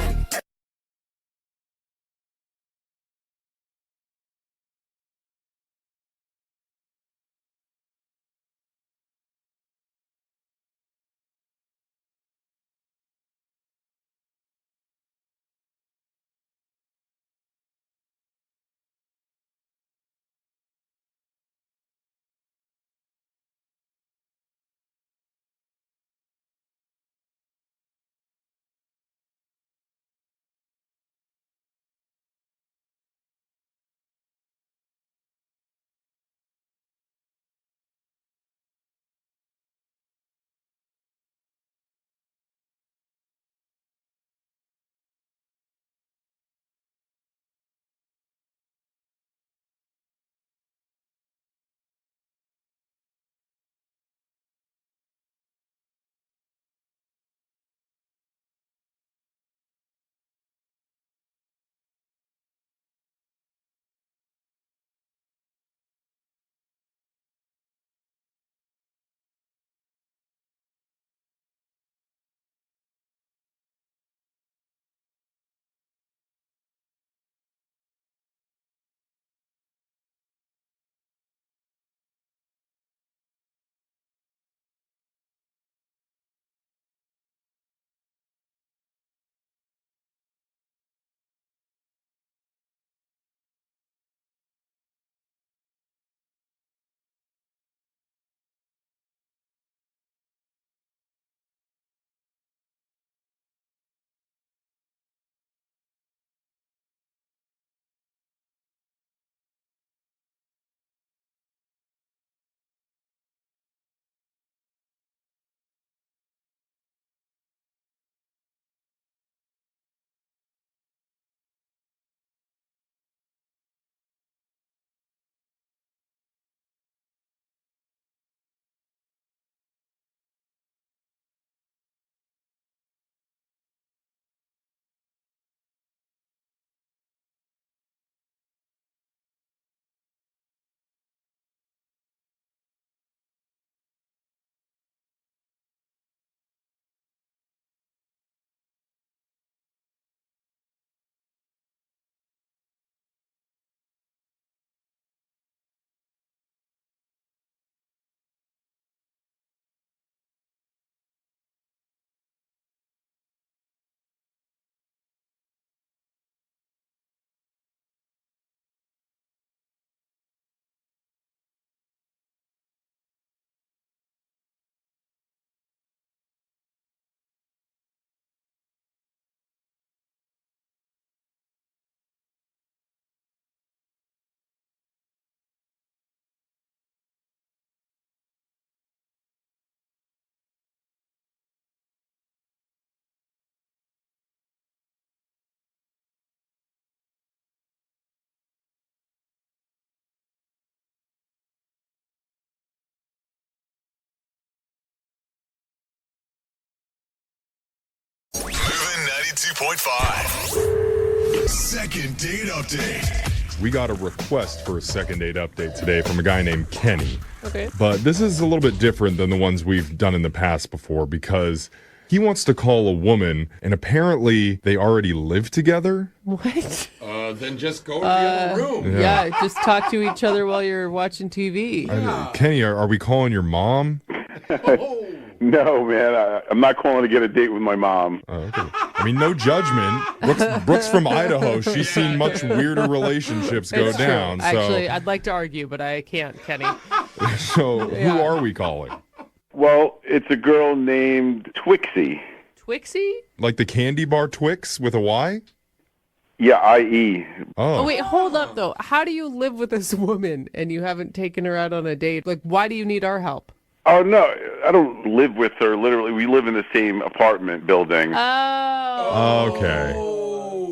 92.5. Second date update. We got a request for a second date update today from a guy named Kenny. Okay. But this is a little bit different than the ones we've done in the past before because he wants to call a woman and apparently they already live together. What? Then just go to the other room. Yeah, just talk to each other while you're watching TV. Kenny, are we calling your mom? No, man. I'm not calling to get a date with my mom. Oh, okay. I mean, no judgment. Brooke's from Idaho. She's seen much weirder relationships go It's true. down. So, Actually, I'd like to argue, but I can't, Kenny. so who are we calling? Well, it's a girl named Twixie. Twixie? Like the candy bar Twix with a Y? Yeah, I-E. Oh, wait, hold up, though. How do you live with this woman and you haven't taken her out on a date? Like, why do you need our help? Oh, no. I don't live with her. Literally, we live in the same apartment building. Oh. Okay.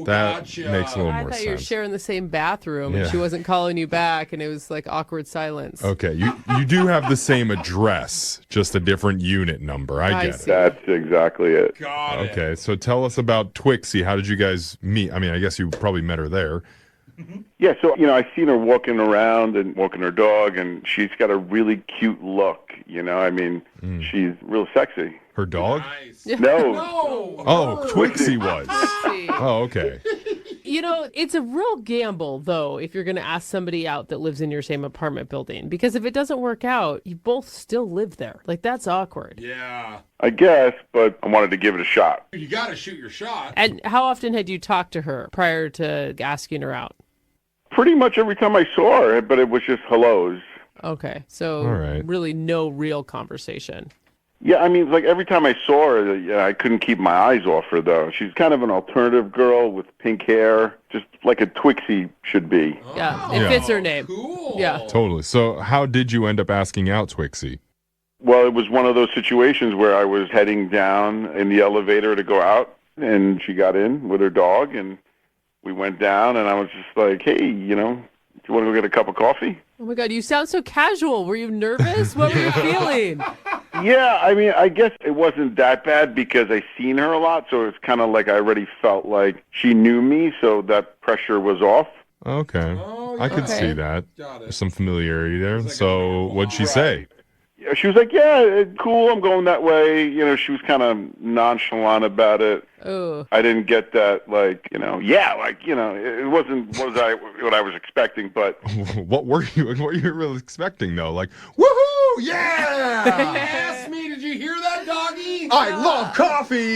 That makes a little I more thought you were sense. sharing the same bathroom and Yeah. she wasn't calling you back and it was like awkward silence. Okay, you do have the same address, just a different unit number. I get it. That's exactly it. Okay, so tell us about Twixie. How did you guys meet? I mean, I guess you probably met her there. Yeah, so, I seen her walking around and walking her dog, and she's got a really cute look, I mean, she's real sexy. Her dog? No. Oh, Twixie was. Oh, okay. It's a real gamble, though, if you're going to ask somebody out that lives in your same apartment building. Because if it doesn't work out, you both still live there. Like, that's awkward. Yeah. I guess, but I wanted to give it a shot. You got to shoot your shot. And how often had you talked to her prior to asking her out? Pretty much every time I saw her, but it was just hellos. Okay, so All right. really no real conversation. Yeah, I mean, like every time I saw her, I couldn't keep my eyes off her, though. She's kind of an alternative girl with pink hair, just like a Twixie should be. Yeah, it fits her name. Cool. Yeah. Totally. So how did you end up asking out Twixie? Well, it was one of those situations where I was heading down in the elevator to go out, and she got in with her dog, and we went down, and I was just like, hey, do you want to go get a cup of coffee? Oh my God, you sound so casual. Were you nervous? What were you feeling? Yeah, I mean, I guess it wasn't that bad because I seen her a lot, so it's kind of like I already felt like she knew me, so that pressure was off. Okay. I could see that. Got it. There's some familiarity there. So what'd she say? Yeah, she was like, yeah, cool, I'm going that way. She was kind of nonchalant about it. Oh. I didn't get that, it wasn't what I was expecting, but... What were you really expecting, though? Like, woohoo, yeah! Ask me, did you hear that, doggy? I love coffee!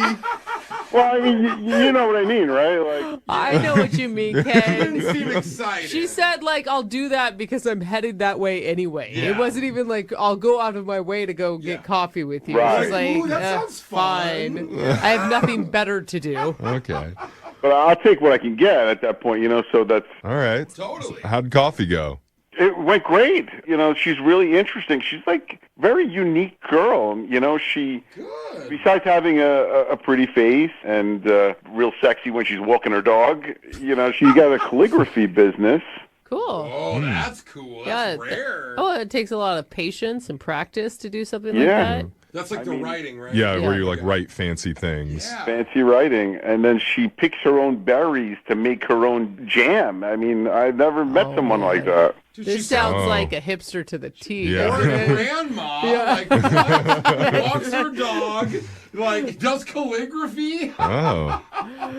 Well, I mean, you know what I mean, right? Like, I know what you mean, Ken. Didn't seem excited. She said, I'll do that because I'm headed that way anyway. Yeah. It wasn't even like, I'll go out of my way to go get coffee with you. Right. It was like, Ooh, that sounds fun. fine. I have nothing better to do. Okay. but I'll take what I can get at that point, so that's... All right. Totally. How'd coffee go? It went great. She's really interesting. She's like very unique girl. She, Good. besides having a pretty face and real sexy when she's walking her dog, she's got a calligraphy business. Cool. Oh, that's cool. That's Yeah. rare. Oh, it takes a lot of patience and practice to do something Yeah. like that. That's like the writing, right? Yeah, Yeah. where you write fancy things. Yeah. Fancy writing. And then she picks her own berries to make her own jam. I mean, I've never met someone like that. Dude, This she sounds like a hipster to the T. Yeah. Or doesn't a it? grandma, walks her dog, does calligraphy. Oh,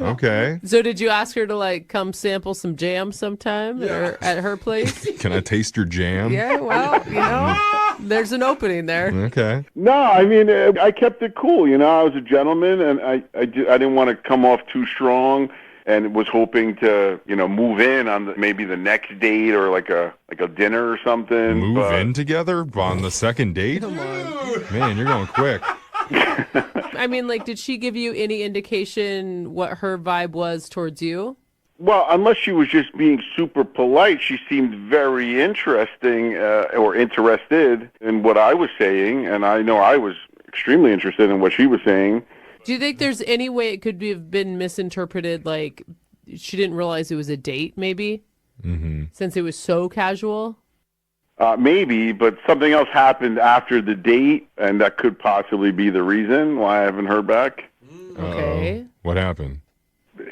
okay. So did you ask her to come sample some jam sometime or at her place? Can I taste your jam? Yeah, well, there's an opening there. Okay. No, I mean, I kept it cool. I was a gentleman, and I didn't want to come off too strong, and was hoping to, move in on maybe the next date or like a dinner or something. Move in together on the second date? Come on. Man, you're going quick. I mean, did she give you any indication what her vibe was towards you? Well, unless she was just being super polite, she seemed very interesting or interested in what I was saying, and I know I was extremely interested in what she was saying. Do you think there's any way it could have been misinterpreted, like she didn't realize it was a date, maybe? Mm-hmm. Since it was so casual? Maybe, but something else happened after the date, and that could possibly be the reason why I haven't heard back. Okay. What happened?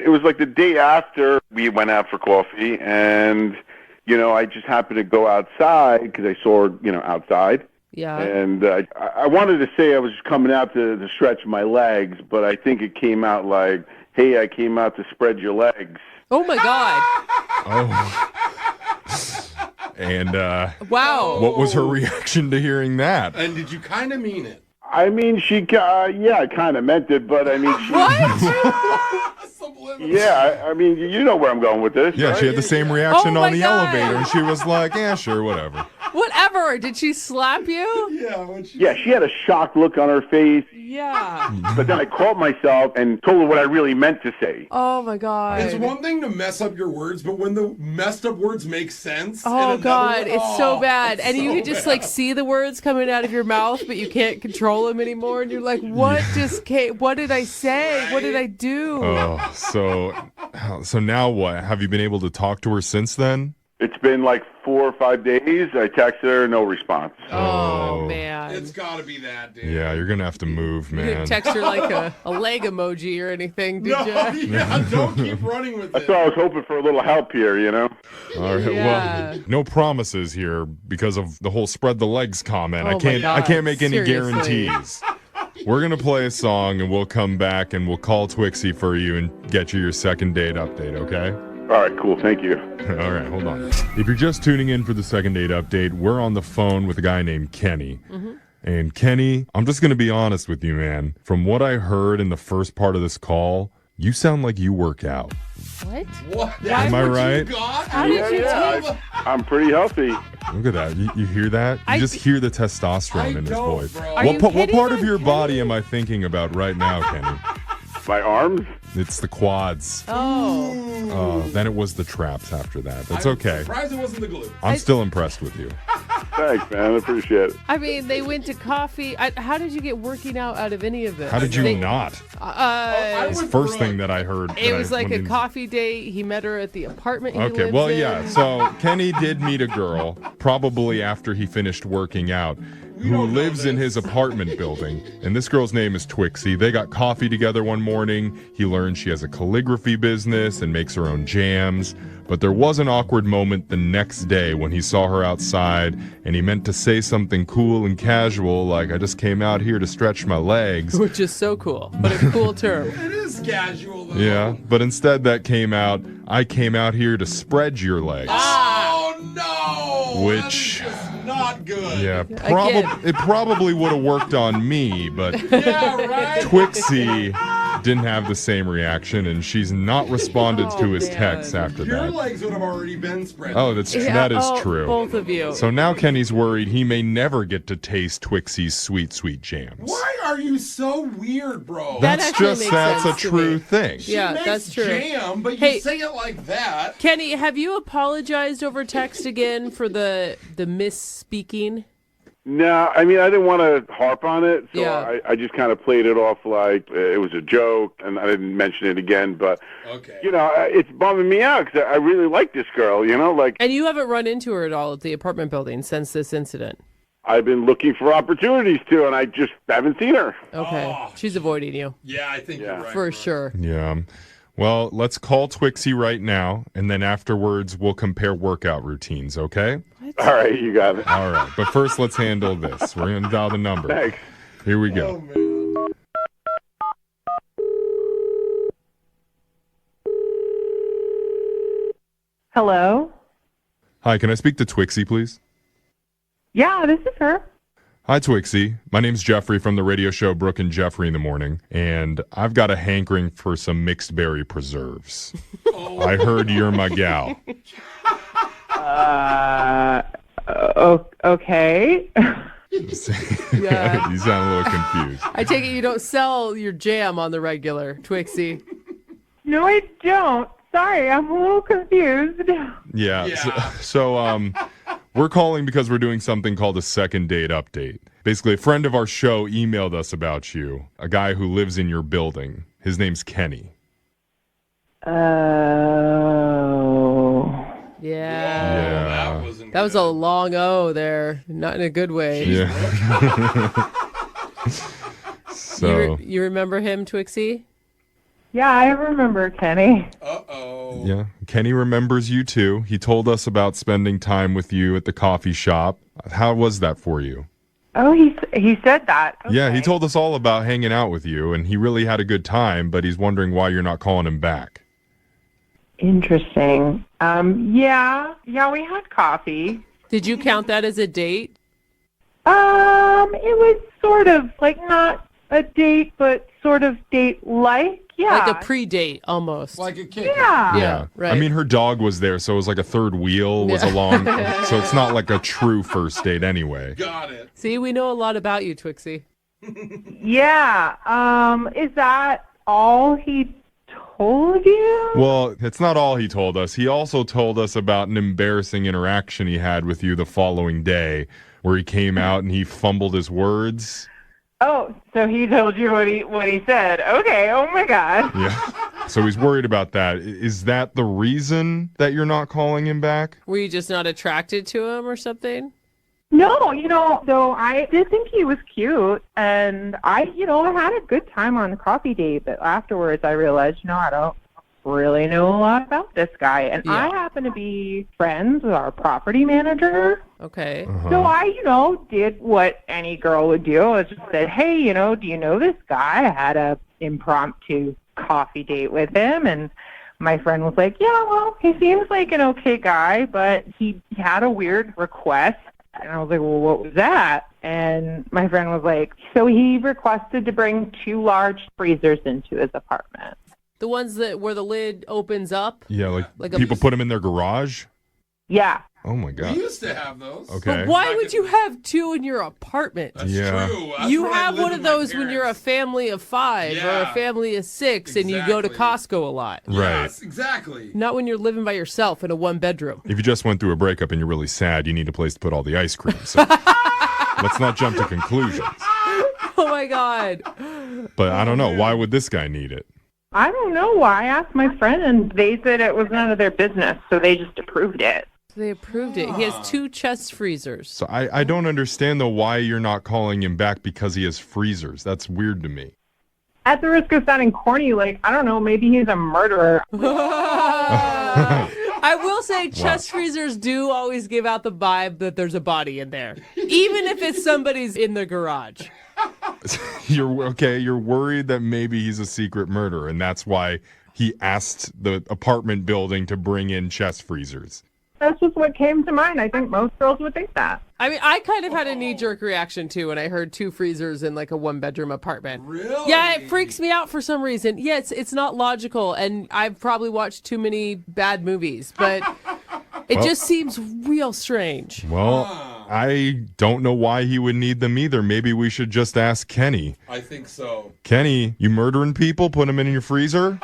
It was like the day after we went out for coffee, and, I just happened to go outside because I saw her, outside. Yeah. And I wanted to say I was coming out to stretch my legs, but I think it came out like, hey, I came out to spread your legs. Oh, my God. Oh. And wow. What was her reaction to hearing that? And did you kind of mean it? I mean, I kind of meant it, but I mean, yeah, I mean, you know where I'm going with this. Yeah, right? she had the same reaction Oh on my the God. elevator, and she was like, yeah, sure, whatever. Whatever. Did she slap you? Yeah, she had a shocked look on her face, Yeah. but then I caught myself and told her what I really meant to say. Oh, my God. It's one thing to mess up your words, but when the messed up words make sense. Oh, and God. It's so bad. it's And you so can just, bad. see the words coming out of your mouth, but you can't control them anymore. And you're like, what just came? What did I say? What did I do? Oh, so now what? Have you been able to talk to her since then? It's been like 4 or 5 days. I texted her, no response. Oh, man. It's got to be that, dude. Yeah, you're going to have to move, You didn't man. text her like a leg emoji or anything, did No, you? yeah, don't keep running with I it. thought I was hoping for a little help here, All right, Yeah. well, no promises here because of the whole spread the legs comment. Oh I my can't God, make any seriously. guarantees. We're going to play a song and we'll come back and we'll call Twixie for you and get you your second date update, okay? All right, cool. Thank you. All right, hold on. If you're just tuning in for the second date update, we're on the phone with a guy named Kenny. Mm-hmm. And Kenny, I'm just going to be honest with you, man. From what I heard in the first part of this call, you sound like you work out. What? What? Am I right? How did you take? I'm pretty healthy. Look at that. You hear that? You just hear the testosterone in his don't, voice. bro. Are you What kidding part of on your Kenny? body am I thinking about right now, Kenny? My arms? It's the quads. Oh. Then it was the traps after that. That's I'm okay. surprised it wasn't the glue. I'm still impressed with you. Thanks, man. I appreciate it. I mean, they went to coffee. How did you get working out of any of it? How did you not? It It's the first thing that I heard. was like a coffee date. He met her at the apartment he Okay, lives well, in. yeah. So Kenny did meet a girl, probably after he finished working out, who lives in his apartment building. And this girl's name is Twixie. They got coffee together one morning. He learned she has a calligraphy business and makes her own jams. But there was an awkward moment the next day when he saw her outside and he meant to say something cool and casual like, I just came out here to stretch my legs. Which is so cool, but a cool term. It is casual, though. Yeah, but instead that came out, I came out here to spread your legs. Oh, no! Which- That is just not good. Yeah, Again. it probably would have worked on me, but Yeah, right? Twixie didn't have the same reaction, and she's not responded to his man. texts after Your that. legs would have already been spread. Oh, Yeah, that is oh, true. Both of you. So now Kenny's worried he may never get to taste Twixie's sweet, sweet jams. Why are you so weird, bro? That That's actually just makes that's a sense to true me. thing. She Yeah, makes that's true. jam, but you Hey. say it like that. Kenny, have you apologized over text again for the misspeaking? No, I mean, I didn't want to harp on it, so Yeah. I just kind of played it off like it was a joke, and I didn't mention it again. But, Okay. it's bumming me out because I really like this girl, like And you haven't run into her at all at the apartment building since this incident? I've been looking for opportunities to, and I just haven't seen her. Okay. Oh, She's avoiding you. Yeah, I think you're right. For bro. sure. Yeah. Well, let's call Twixie right now, and then afterwards we'll compare workout routines, okay? All right, you got it. All right. But first, let's handle this. We're going to dial the number. Thanks. Here we Oh, go. man. Hello? Hi, can I speak to Twixie, please? Yeah, this is her. Hi, Twixie. My name's Jeffrey from the radio show Brooke and Jeffrey in the Morning, and I've got a hankering for some mixed berry preserves. I heard you're my gal. Okay. Yeah. You sound a little confused. I take it you don't sell your jam on the regular, Twixie. No, I don't. Sorry, I'm a little confused. Yeah. Yeah. So, we're calling because we're doing something called a second date update. Basically, a friend of our show emailed us about you, a guy who lives in your building. His name's Kenny. Oh. Yeah. Wasn't That was a good. long O there. Not in a good way. Yeah. So, You remember him, Twixie? Yeah, I remember Kenny. Uh-oh. Yeah. Kenny remembers you too. He told us about spending time with you at the coffee shop. How was that for you? Oh, he said that. Okay. Yeah, he told us all about hanging out with you, and he really had a good time, but he's wondering why you're not calling him back. Interesting. Yeah, we had coffee. Did you count that as a date? It was sort of like not a date, but sort of date-like. Yeah. Like a pre-date, almost. Like a kid. Yeah. Right. I mean, her dog was there, so it was like a third wheel was along, so it's not like a true first date anyway. Got it. See, we know a lot about you, Twixie. Yeah. Is that all he told you? Well, it's not all he told us. He also told us about an embarrassing interaction he had with you the following day, where he came out and he fumbled his words. Oh, so he told you what he said. Okay, oh my God. Yeah. So he's worried about that. Is that the reason that you're not calling him back? Were you just not attracted to him or something? No, though I did think he was cute, and I had a good time on the coffee date, but afterwards I realized, I don't really know a lot about this guy, and I happen to be friends with our property manager. Okay. So I, did what any girl would do. I just said, hey, do you know this guy? I had a impromptu coffee date with him, and my friend was like, yeah, well, he seems like an okay guy, but he had a weird request. And I was like, well, what was that? And my friend was like, so he requested to bring 2 large freezers into his apartment. The ones where the lid opens up? Yeah, like people put them in their garage? Yeah. Oh, my God. We used to have those. Okay. But why would you have 2 in your apartment? That's true. That's You where I have lived one with of my those when parents. you're a family of 5 or a Yeah. family of 6 and you go to Costco a lot. Right. Yes, exactly. Not when you're living by yourself in a 1-bedroom. If you just went through a breakup and you're really sad, you need a place to put all the ice cream. So let's not jump to conclusions. Oh, my God. But I don't know. Why would this guy need it? I don't know why. I asked my friend, and they said it was none of their business, so they just approved it. They approved it. He has 2 chest freezers. So I don't understand, though, why you're not calling him back because he has freezers. That's weird to me. At the risk of sounding corny, I don't know, maybe he's a murderer. I will say chest freezers do always give out the vibe that there's a body in there, even if it's somebody's in the garage. You're worried that maybe he's a secret murderer, and that's why he asked the apartment building to bring in chest freezers. That's just what came to mind. I think most girls would think that. I mean, I kind of had a knee-jerk reaction, too, when I heard 2 freezers in, a 1-bedroom apartment. Really? Yeah, it freaks me out for some reason. Yeah, it's not logical, and I've probably watched too many bad movies, but it just seems real strange. Well, I don't know why he would need them either. Maybe we should just ask Kenny. I think so. Kenny, you murdering people? Put them in your freezer?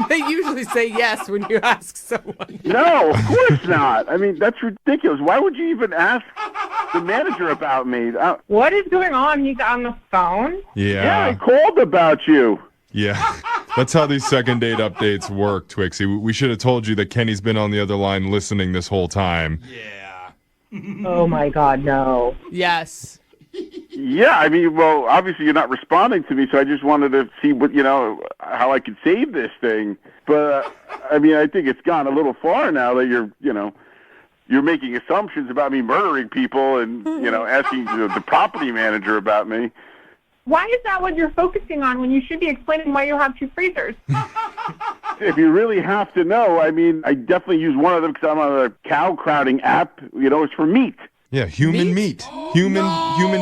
They usually say yes when you ask someone. No, of course not. I mean, that's ridiculous. Why would you even ask the manager about me? What is going on? He's on the phone? Yeah, I called about you. Yeah, that's how these second date updates work, Twixie. We should have told you that Kenny's been on the other line listening this whole time. Yeah. Oh, my God, no. Yes. Yeah, I mean, well, obviously you're not responding to me, so I just wanted to see what, how I could save this thing. But, I mean, I think it's gone a little far now that you're making assumptions about me murdering people and, asking the property manager about me. Why is that what you're focusing on when you should be explaining why you have 2 freezers? If you really have to know, I mean, I definitely use one of them because I'm on a cow crowding app. It's for meat. Yeah, human meat. Human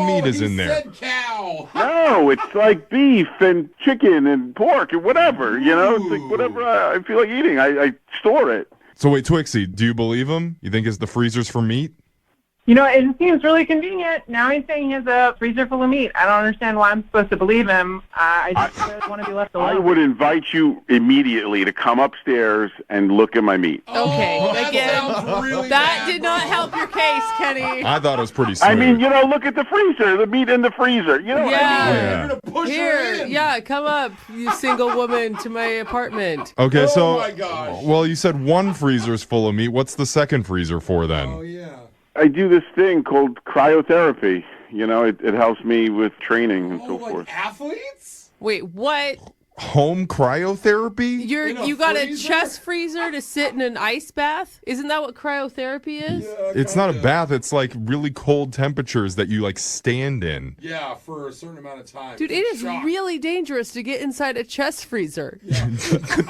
meat is in there. Said cow. No, it's like beef and chicken and pork and whatever, It's like whatever I feel like eating, I store it. So wait, Twixie, do you believe him? You think it's the freezer's for meat? It seems really convenient. Now he's saying he has a freezer full of meat. I don't understand why I'm supposed to believe him. I just want to be left alone. I would invite you immediately to come upstairs and look at my meat. Okay, that did not help your case, Kenny. I thought it was pretty smooth. I mean, look at the freezer, the meat in the freezer. What I mean? You're going to push her in. Yeah, come up, you single woman, to my apartment. Okay, Oh, my gosh. well, you said 1 freezer's full of meat. What's the second freezer for then? Oh, yeah. I do this thing called cryotherapy. It helps me with training and so forth. Athletes? Wait, what? Home cryotherapy? You got a chest freezer to sit in an ice bath? Isn't that what cryotherapy is? Yeah, It's not a bath. It's like really cold temperatures that you like stand in. Yeah, for a certain amount of time. Dude, it is really dangerous to get inside a chest freezer.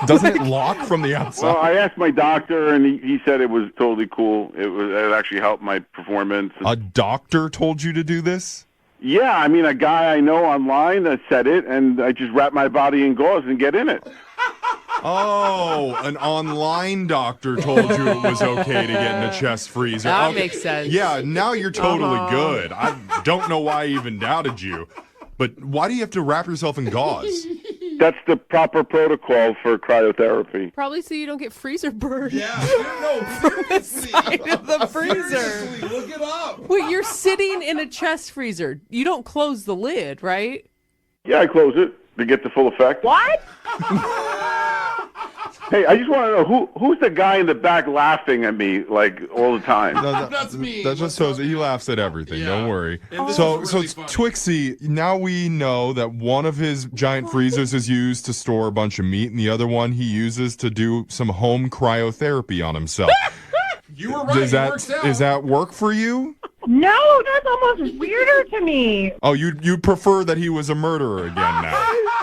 Doesn't it lock from the outside? Well, I asked my doctor, and he said it was totally cool. It actually helped my performance. A doctor told you to do this? Yeah, I mean, a guy I know online that said it, and I just wrap my body in gauze and get in it. Oh, an online doctor told you it was okay to get in a chest freezer. That Okay. makes sense. Yeah, now you're totally good. I don't know why I even doubted you. But why do you have to wrap yourself in gauze? That's the proper protocol for cryotherapy. Probably so you don't get freezer burn. Yeah, no, seriously. Side of the freezer. Seriously, look it up. Wait, you're sitting in a chest freezer. You don't close the lid, right? Yeah, I close it to get the full effect. What? Hey, I just want to know who's the guy in the back laughing at me like all the time. That's me. That just shows he laughs at everything. Yeah. Don't worry. And this So is really it's funny. Twixie. Now we know that one of his giant freezers is used to store a bunch of meat, and the other one he uses to do some home cryotherapy on himself. You were right. It works out. Is that work for you? No, that's almost weirder to me. Oh, you'd prefer that he was a murderer again now.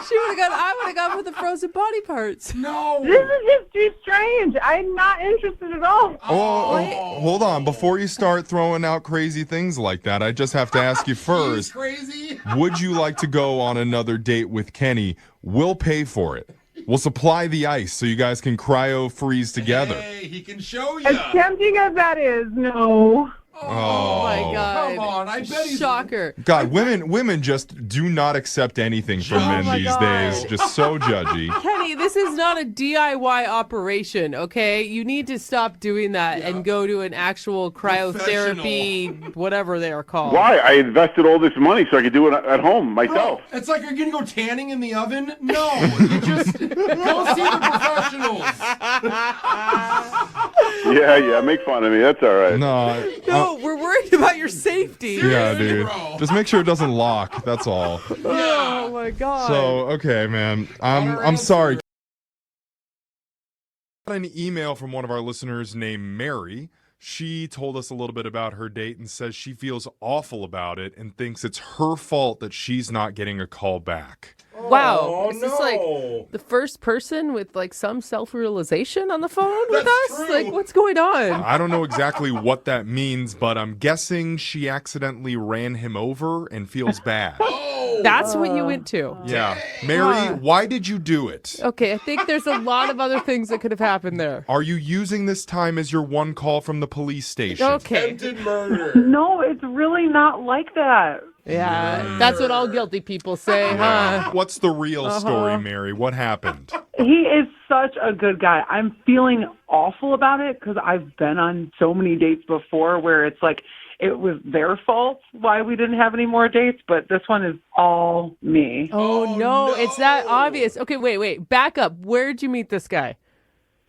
I would have gone with the frozen body parts. No. This is just too strange. I'm not interested at all. Oh, hold on. Before you start throwing out crazy things like that, I just have to ask you He's first. crazy. Would you like to go on another date with Kenny? We'll pay for it. We'll supply the ice so you guys can cryo freeze together. Hey, he can show you. As tempting as that is, no. Oh my God. Come on, I bet he's... Shocker. God, women just do not accept anything from men my these God. days. Just so judgy. Kenny, this is not a DIY operation, okay? You need to stop doing that and go to an actual cryotherapy, whatever they are called. Why? I invested all this money so I could do it at home myself. Bro, it's like you're going to go tanning in the oven? No, you just go see the professionals. Yeah, make fun of me. That's all right. No, we're worried about your safety. Yeah, dude. bro. Just make sure it doesn't lock. That's all. Oh my God. So, okay, man. I'm sorry. Got an email from one of our listeners named Mary. She told us a little bit about her date and says she feels awful about it and thinks it's her fault that she's not getting a call back. Wow. Oh, Is this no. like the first person with like some self-realization on the phone with That's us? true. Like, what's going on? I don't know exactly what that means, but I'm guessing she accidentally ran him over and feels bad. That's what you went to. Yeah. Mary, why did you do it? Okay, I think there's a lot of other things that could have happened there. Are you using this time as your one call from the police station? Okay. Attempted murder. No, it's really not like that. Yeah, that's what all guilty people say, huh? What's the real story, Mary? What happened? He is such a good guy. I'm feeling awful about it because I've been on so many dates before where it's like it was their fault why we didn't have any more dates, but this one is all me. Oh, no, it's that obvious. Okay, wait, back up. Where'd you meet this guy?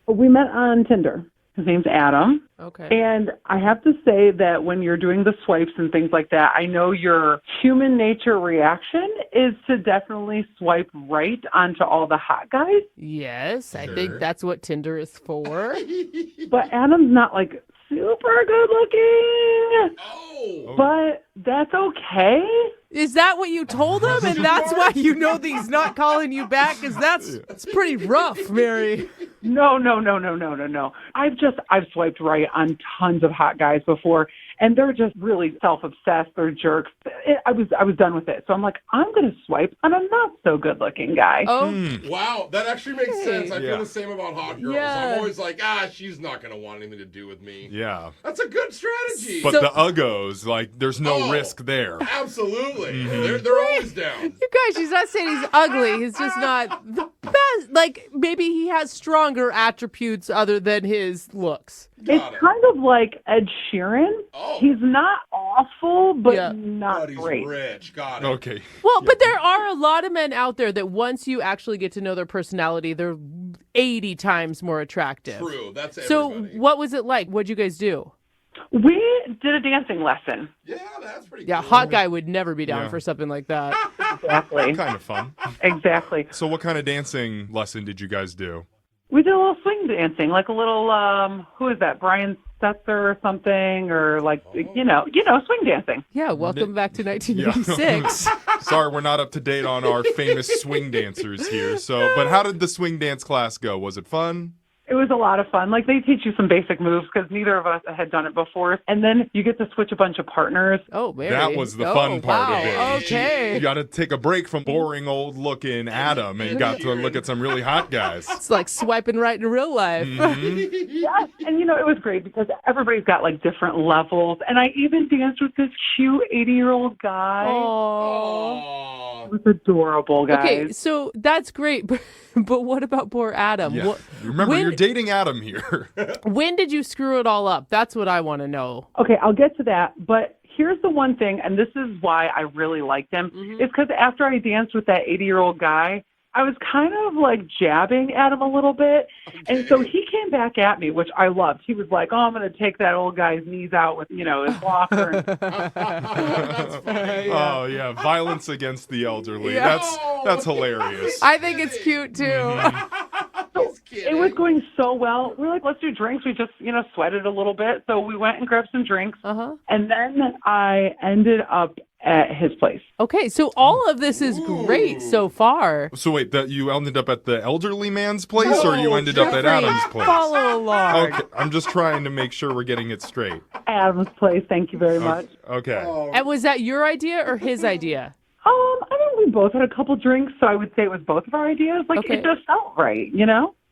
We met on Tinder. His name's Adam. Okay. And I have to say that when you're doing the swipes and things like that, I know your human nature reaction is to definitely swipe right onto all the hot guys. Yes, I think that's what Tinder is for. But Adam's not like super good looking. Oh. But that's okay. Is that what you told him? And that's why you know that he's not calling you back? Because that's pretty rough, Mary. No. I've swiped right on tons of hot guys before, and they're just really self-obsessed. They're jerks. I was done with it. So I'm like, I'm going to swipe on a not-so-good-looking guy. Oh, Wow, that actually makes sense. I Yeah. feel the same about hot girls. Yeah. I'm always like, she's not going to want anything to do with me. Yeah. That's a good strategy. But the uggos, like, there's no risk there. Absolutely. Mm-hmm. They're always down. you guys, she's not saying he's ugly. He's just not the best. Like, maybe he has stronger attributes other than his looks. It's kind of like Ed Sheeran. Oh. He's not awful, but Yeah. not But he's great. rich. Got it. Okay. Well, but there are a lot of men out there that once you actually get to know their personality, they're 80 times more attractive. True. That's So everybody. what was it like? What'd you guys do? We did a dancing lesson. Yeah, that's pretty Yeah, cool. hot guy would never be down Yeah. for something like that. Exactly. Kind of fun. Exactly. So what kind of dancing lesson did you guys do? We did a little swing dancing, like a little, who is that, Brian Setzer or something, or like, swing dancing. Yeah, welcome back to 1986. Sorry, we're not up to date on our famous swing dancers here. But how did the swing dance class go? Was it fun? It was a lot of fun. Like, they teach you some basic moves because neither of us had done it before. And then you get to switch a bunch of partners. Oh, Mary. That was the fun part of it. Okay. You got to take a break from boring old-looking Adam and got to look at some really hot guys. It's like swiping right in real life. Yes, and it was great because everybody's got like different levels. And I even danced with this cute 80-year-old guy. Oh. It was adorable, guys. Okay, so that's great, but what about poor Adam? Yeah. Remember, you're dating Adam here. When did you screw it all up? That's what I want to know. Okay, I'll get to that. But here's the one thing, and this is why I really liked him, is because after I danced with that 80-year-old guy, I was kind of like jabbing at him a little bit. Okay. And so he came back at me, which I loved. He was like, I'm going to take that old guy's knees out with, his walker. That's funny. Oh, yeah. Violence against the elderly. Yeah. That's hilarious. I think it's cute, too. So it was going so well. We were like, let's do drinks. We just, sweated a little bit. So we went and grabbed some drinks. And then I ended up at his place. Okay, so all of this is great so far. So wait, you ended up at the elderly man's place, or you ended up at Adam's place? Follow along. Okay, I'm just trying to make sure we're getting it straight. Adam's place, thank you very much. Okay. And was that your idea or his idea? I mean, we both had a couple drinks, so I would say it was both of our ideas. Like, It just felt right,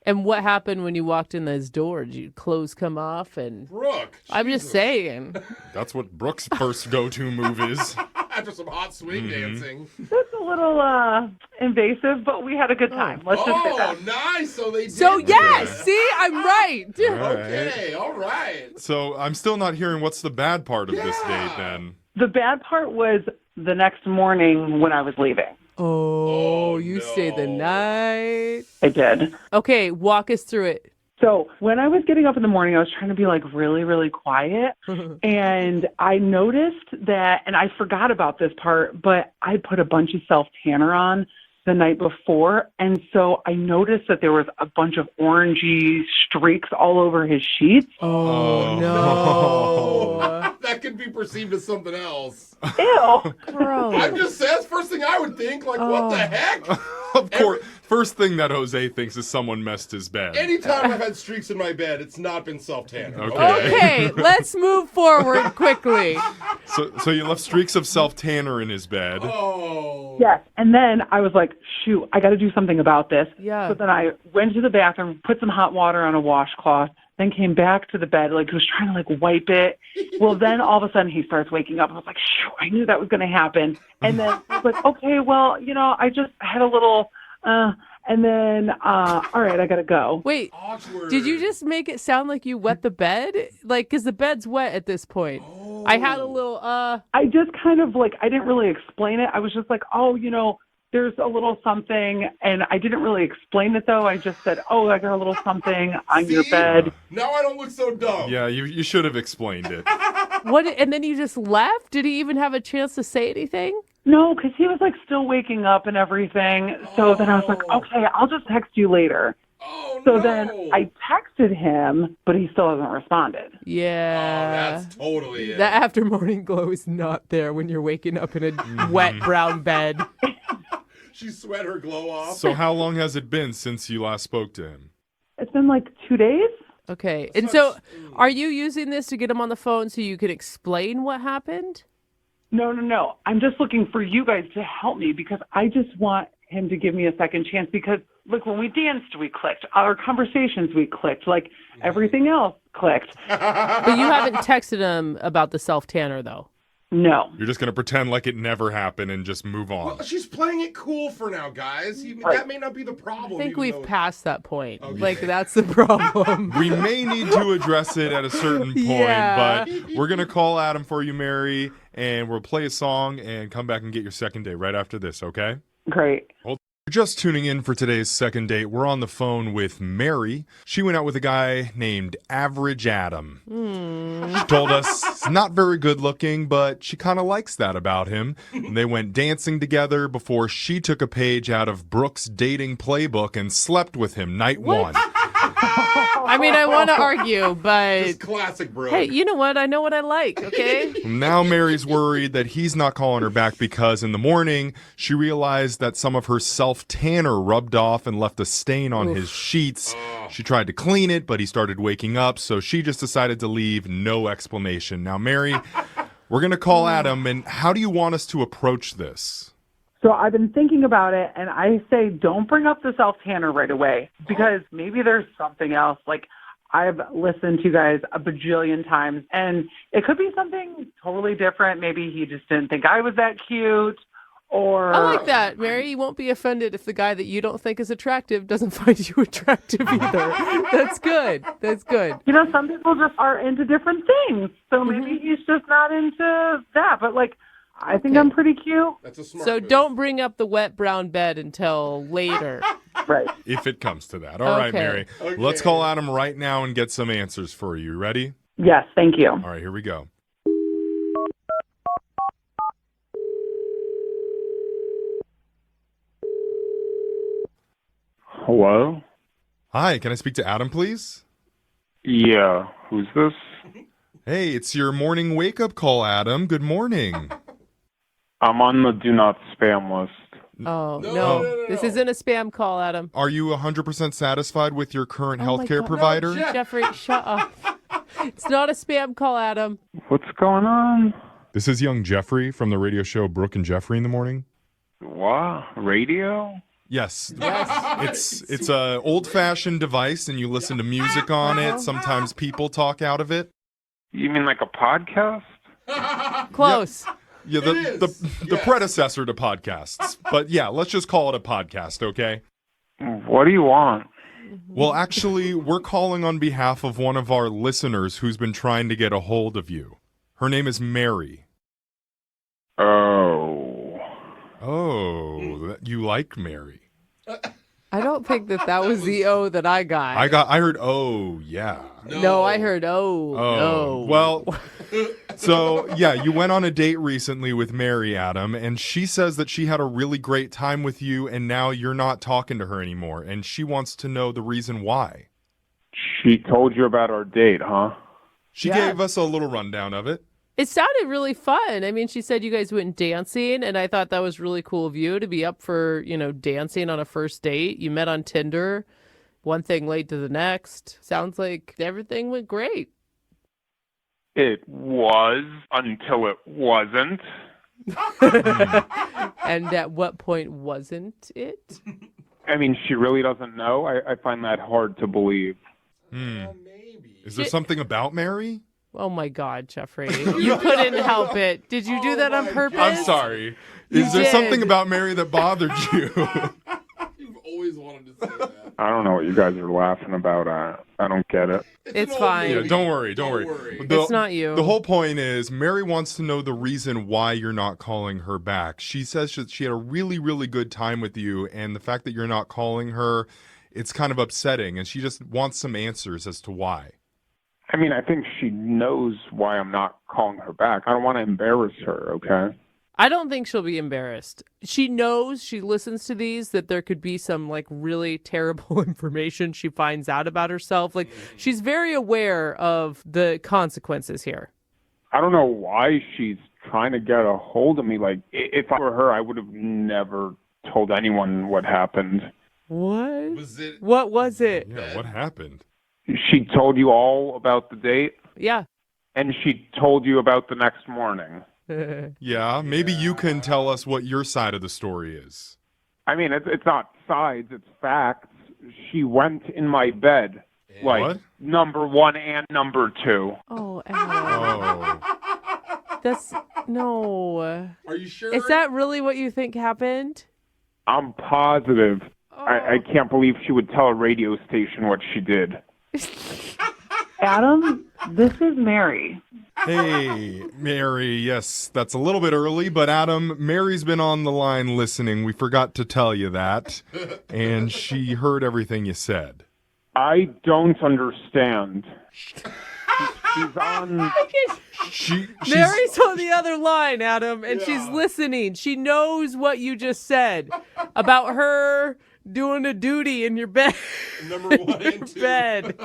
And what happened when you walked in his door? Did your clothes come off? And Brooke, I'm just saying. That's what Brooke's first go-to move is. After some hot swing dancing. It's a little invasive, but we had a good time. Let's just say that. Nice. So they did. So, yes. See, I'm right. Okay, all right. So I'm still not hearing what's the bad part of this date then. The bad part was the next morning when I was leaving. Oh, you stayed the night. I did. Okay, walk us through it. So when I was getting up in the morning, I was trying to be like really, really quiet. And I noticed that, and I forgot about this part, but I put a bunch of self-tanner on the night before. And so I noticed that there was a bunch of orangey streaks all over his sheets. Oh, no. That could be perceived as something else. Ew. Gross. I'm just saying, that's the first thing I would think. Like, what the heck? Of course, first thing that Jose thinks is someone messed his bed. Anytime I've had streaks in my bed, it's not been self-tanner. Okay, let's move forward quickly. So you left streaks of self-tanner in his bed. Oh. Yes. And then I was like, shoot, I got to do something about this. Yeah. So then I went to the bathroom, put some hot water on a washcloth, then came back to the bed, like he was trying to like wipe it. Well, then all of a sudden he starts waking up. I was like, shoo, I knew that was going to happen. And then I was like, okay, well, I just had a little, and then, all right, I got to go. Wait, Awkward. did you just make it sound like you wet the bed? Like, because the bed's wet at this point. Oh. I had a little, I just kind of like, I didn't really explain it. I was just like, oh, there's a little something, and I didn't really explain it, though. I just said, oh, I got a little something on your bed. Now I don't look so dumb. Yeah, you should have explained it. what? And then you just left? Did he even have a chance to say anything? No, because he was like still waking up and everything. So then I was like, okay, I'll just text you later. Oh, So no. then I texted him, but he still hasn't responded. Yeah. That's totally it. The after morning glow is not there when you're waking up in a wet brown bed. She sweat her glow off. So how long has it been since you last spoke to him? It's been like 2 days. Okay. And so are you using this to get him on the phone so you can explain what happened? No. I'm just looking for you guys to help me because I just want him to give me a second chance because, look, when we danced, we clicked. Our conversations, we clicked. Like, everything else clicked. But you haven't texted him about the self-tanner, though. No. You're just going to pretend like it never happened and just move on. Well, she's playing it cool for now, guys. That may not be the problem. I think even we've though passed that point. Okay. Like, that's the problem. We may need to address it at a certain point, Yeah. but we're going to call Adam for you, Mary, and we'll play a song and come back and get your second date right after this, okay? Great. Hold Just tuning in for today's second date, we're on the phone with Mary. She went out with a guy named Average Adam. She told us he's not very good looking, but she kind of likes that about him. And they went dancing together before she took a page out of Brooke's dating playbook and slept with him night one. I mean, I want to argue, but... Just classic, bro. Hey, you know what? I know what I like, okay? Now Mary's worried that he's not calling her back because in the morning, she realized that some of her self-tanner rubbed off and left a stain on his sheets. She tried to clean it, but he started waking up, so she just decided to leave, no explanation. Now, Mary, we're going to call Adam, and how do you want us to approach this? So I've been thinking about it, and I say don't bring up the self-tanner right away because maybe there's something else. Like, I've listened to you guys a bajillion times, and it could be something totally different. Maybe he just didn't think I was that cute, or... I like that, Mary. You won't be offended if the guy that you don't think is attractive doesn't find you attractive either. That's good. That's good. You know, some people just are into different things, so maybe he's just not into that. But, like, I think I'm pretty cute. That's a smart So move. don't bring up the wet brown bed until later. Right. If it comes to that. All right, Okay. Mary. Let's call Adam right now and get some answers for you. Ready? Yes, thank you. All right, here we go. Hello? Hi, can I speak to Adam, please? Yeah, who's this? Hey, it's your morning wake-up call, Adam. Good morning. I'm on the do not spam list. Oh, no. This isn't a spam call, Adam. Are you 100% satisfied with your current Oh my healthcare God. provider? Jeffrey, shut up. It's not a spam call, Adam. What's going on? This is young Jeffrey from the radio show Brooke and Jeffrey in the Morning. What? Radio? Yes. It's a old-fashioned device, and you listen to music on it. Sometimes people talk out of it. You mean like a podcast? Close. Yeah, the predecessor to podcasts. But yeah, let's just call it a podcast, okay? What do you want? Well, actually, we're calling on behalf of one of our listeners who's been trying to get a hold of you. Her name is Mary. Oh. Oh, you like Mary. I don't think that was the O that I got. I heard, oh, yeah. No, I heard, no. Well, so, yeah, you went on a date recently with Mary, Adam, and she says that she had a really great time with you, and now you're not talking to her anymore, and she wants to know the reason why. She told you about our date, huh? She gave us a little rundown of it. It sounded really fun. I mean, she said you guys went dancing, and I thought that was really cool of you to be up for, dancing on a first date. You met on Tinder. One thing led to the next. Sounds like everything went great. It was until it wasn't. And at what point wasn't it? I mean, she really doesn't know. I find that hard to believe. Is there something about Mary? Oh, my God, Jeffrey. You couldn't help it. Did you do that on purpose? I'm sorry. You Is there did. something about Mary that bothered you? You've always wanted to say that. I don't know what you guys are laughing about. I don't get it. It's fine. Yeah, don't worry. It's not you. The whole point is Mary wants to know the reason why you're not calling her back. She says that she had a really, really good time with you, and the fact that you're not calling her, it's kind of upsetting, and she just wants some answers as to why. I mean, I think she knows why I'm not calling her back. I don't want to embarrass her, okay? I don't think she'll be embarrassed. She knows, she listens to these, that there could be some really terrible information she finds out about herself. She's very aware of the consequences here. I don't know why she's trying to get a hold of me. If I were her, I would have never told anyone what happened. What? What was it? Yeah, what happened? She told you all about the date? Yeah. And she told you about the next morning? Yeah, maybe you can tell us what your side of the story is. I mean, it's not sides, it's facts. She went in my bed, what? number 1 and number 2. Oh, Al. That's, no. Are you sure? Is that really what you think happened? I'm positive. Oh. I can't believe she would tell a radio station what she did. Adam, This is Mary. Hey, Mary. Yes, that's a little bit early, but Adam, Mary's been on the line listening. We forgot to tell you that, and she heard everything you said. I don't understand. She's on... Mary's on the other line, Adam, and she's listening. She knows what you just said about her doing a duty in your bed. Number one and two. Bed.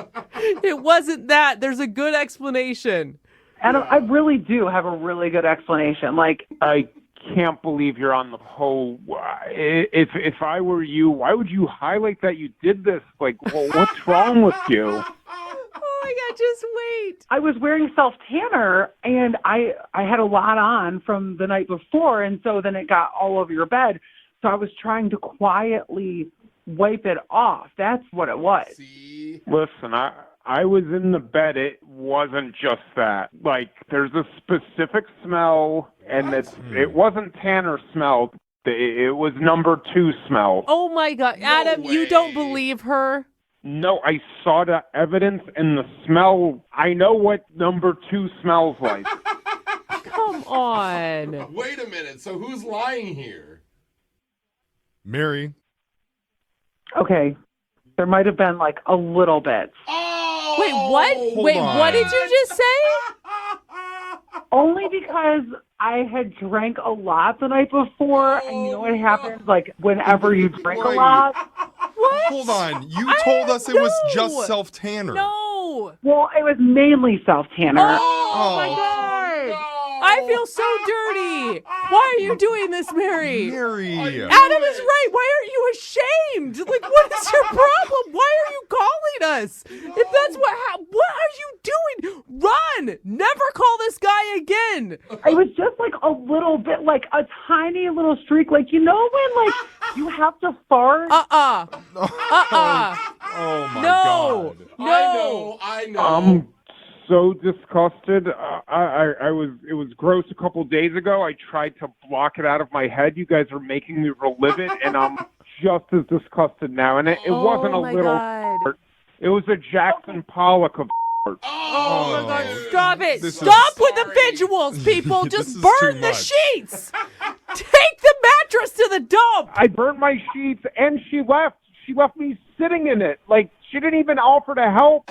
It wasn't that. There's a good explanation. Adam, I really do have a really good explanation. Like, I can't believe you're on the whole. If I were you, why would you highlight that you did this? Like, well, what's wrong with you? Oh my God, just wait. I was wearing self-tanner, and I had a lot on from the night before, and so then it got all over your bed. So I was trying to quietly wipe it off. That's what it was. See? Listen, I was in the bed. It wasn't just that. Like, there's a specific smell, and it wasn't tanner smell. It was number 2 smell. Oh my God, Adam, you don't believe her? No, I saw the evidence and the smell. I know what number 2 smells like. Come on. Wait a minute. So who's lying here? Mary. Okay. There might have been, like, a little bit. Oh! Wait, what? Wait, on. what did you just say? Only because I had drank a lot the night before, and you know what happens? Like, whenever you drink a lot. What? Hold on. You told us it was just self-tanner. No. Well, it was mainly self-tanner. Oh my God. I feel so dirty. Why are you doing this, Mary? Mary. Adam is right. Why aren't you ashamed? Like, what is your problem? Why are you calling us? If that's what are you doing? Run. Never call this guy again. It was just like a little bit, like a tiny little streak. Like, you know when, like, you have to fart? Oh my God. No. I know. I'm so disgusted. It was gross a couple days ago. I tried to block it out of my head. You guys are making me relive it, and I'm just as disgusted now. And it wasn't a little fart. It was a Jackson Pollock of fart. Oh my God, stop it. Stop with the visuals, people. Just burn the sheets. Take the mattress to the dump. I burned my sheets, and she left. She left me sitting in it. Like, she didn't even offer to help.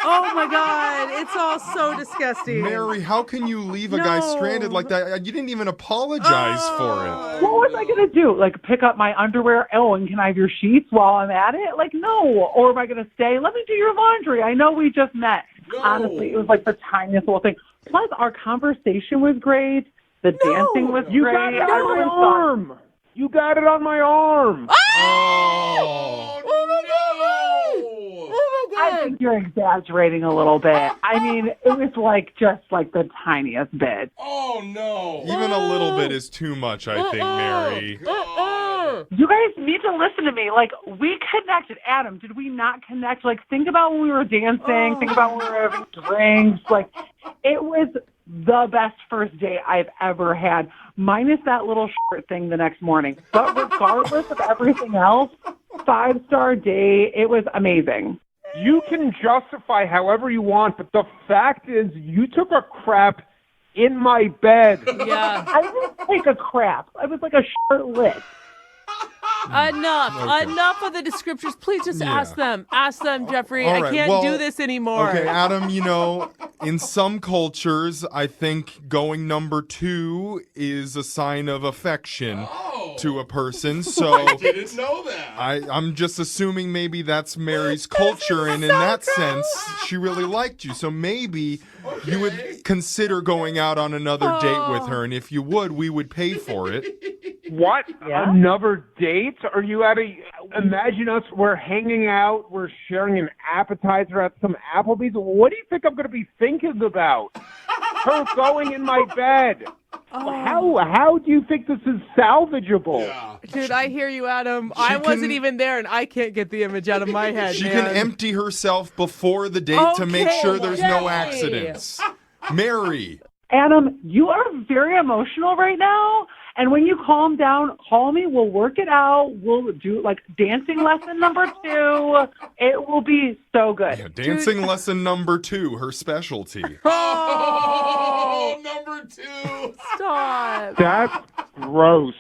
Oh my God, it's all so disgusting. Mary, how can you leave a guy stranded like that? You didn't even apologize for it. What was I going to do? Like, pick up my underwear? Oh, and can I have your sheets while I'm at it? Like, no. Or am I going to stay? Let me do your laundry. I know we just met. No. Honestly, it was like the tiniest little thing. Plus, our conversation was great. The dancing was great. You got it on my arm. You got it on my arm. Oh my God. I think you're exaggerating a little bit. I mean, it was like just like the tiniest bit. Oh no. Even a little bit is too much, I think, Mary. You guys need to listen to me. Like, we connected. Adam, did we not connect? Like, think about when we were dancing. Think about when we were having drinks. Like, it was the best first date I've ever had, minus that little short thing the next morning. But regardless of everything else, 5-star date. It was amazing. You can justify however you want, but the fact is you took a crap in my bed. Yeah. I didn't take a crap. I was like a shirtless. Enough of the descriptors. Please just ask them, Jeffrey. All I right, can't do this anymore. Okay, Adam, in some cultures, I think going number 2 is a sign of affection to a person. So I didn't know that. I'm just assuming maybe that's Mary's culture, and in that sense, she really liked you. So maybe you would consider going out on another date with her, and if you would, we would pay for it. What? Yeah? Another date? Are you imagine us, we're hanging out, we're sharing an appetizer at some Applebee's. What do you think I'm going to be thinking about? Her going in my bed. How do you think this is salvageable? Yeah. Dude, I hear you, Adam. I wasn't even there, and I can't get the image out of my head. She can empty herself before the date to make sure there's no accidents. Mary. Adam, you are very emotional right now, And when you calm down, call me. We'll work it out. We'll do like dancing lesson number 2. It will be so good. Yeah, dancing lesson number 2, her specialty. Oh, number 2. Stop. That's gross.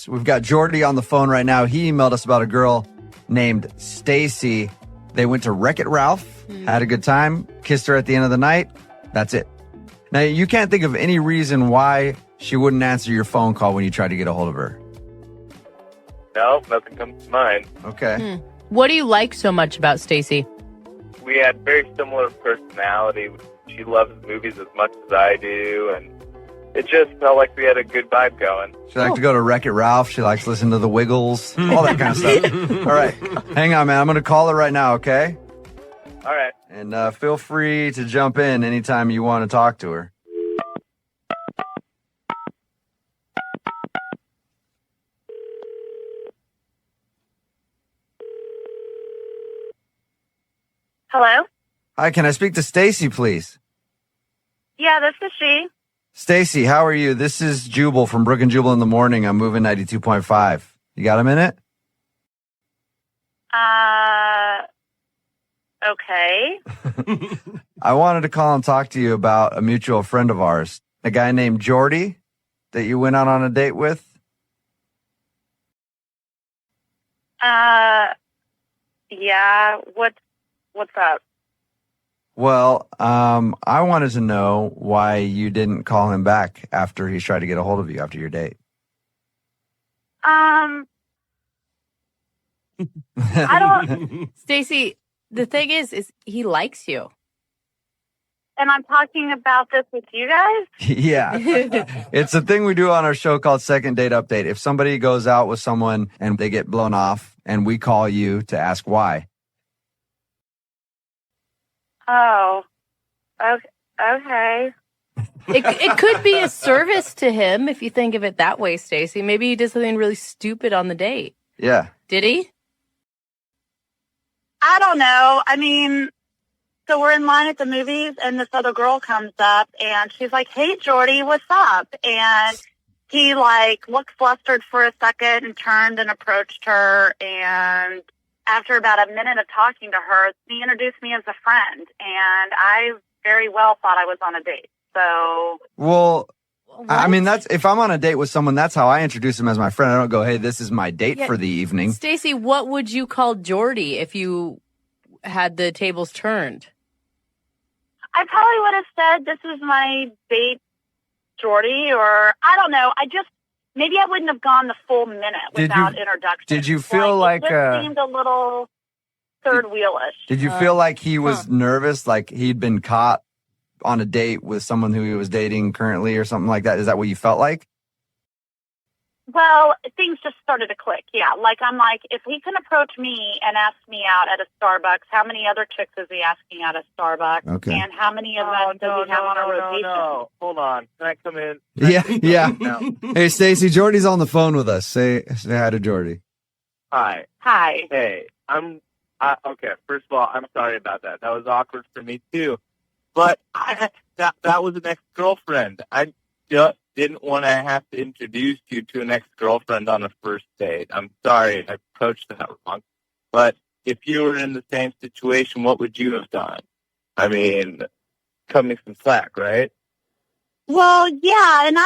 We've got Jordy on the phone right now. He emailed us about a girl named Stacy. They went to Wreck-It Ralph, had a good time, kissed her at the end of the night. That's it. Now, you can't think of any reason why she wouldn't answer your phone call when you tried to get a hold of her. No, nothing comes to mind. Okay. What do you like so much about Stacy? We had very similar personality. She loves movies as much as I do, and it just felt like we had a good vibe going. She likes to go to Wreck-It Ralph. She likes to listen to the Wiggles, all that kind of stuff. All right. Hang on, man. I'm going to call her right now, okay? All right. And feel free to jump in anytime you want to talk to her. Hello? Hi, can I speak to Stacy, please? Yeah, this is she. Stacy, how are you? This is Jubal from Brook and Jubal in the Morning. I'm moving 92.5. You got a minute? Okay. I wanted to call and talk to you about a mutual friend of ours, a guy named Jordy that you went out on a date with. Yeah, what's up? Well, I wanted to know why you didn't call him back after he tried to get a hold of you after your date. I don't, Stacy, the thing is he likes you. and I'm talking about this with you guys? Yeah. It's a thing we do on our show called Second Date Update. If somebody goes out with someone and they get blown off and we call you to ask why. Oh, okay. It could be a service to him if you think of it that way, Stacy. Maybe he did something really stupid on the date. Yeah. Did he? I don't know. I mean, so we're in line at the movies, and this other girl comes up, and she's like, "Hey, Jordy, what's up?" And he, looked flustered for a second and turned and approached her, and after about a minute of talking to her, he introduced me as a friend, and I very well thought I was on a date. So, well, I mean, that's if I'm on a date with someone, that's how I introduce him as my friend. I don't go, "Hey, this is my date for the evening." Stacy, what would you call Jordy if you had the tables turned? I probably would have said, "This is my date, Jordy," or I don't know. Maybe I wouldn't have gone the full minute without introduction. Did you feel like it just seemed a little third wheelish? Did you feel like he was nervous, like he'd been caught on a date with someone who he was dating currently or something like that? Is that what you felt like? Well, things just started to click, yeah. I'm like, if he can approach me and ask me out at a Starbucks, how many other chicks is he asking out at Starbucks? Okay. And how many of them does he have on a rotation? No. Hold on. Can I come in? Yeah. Hey, Stacy, Jordy's on the phone with us. Say hi to Jordy. Hi. Hi. Hey, okay, first of all, I'm sorry about that. That was awkward for me, too. But that was an ex-girlfriend. I just didn't want to have to introduce you to an ex-girlfriend on a first date. I'm sorry I approached that wrong. But if you were in the same situation, what would you have done? I mean, cut me some slack, right? Well, yeah, and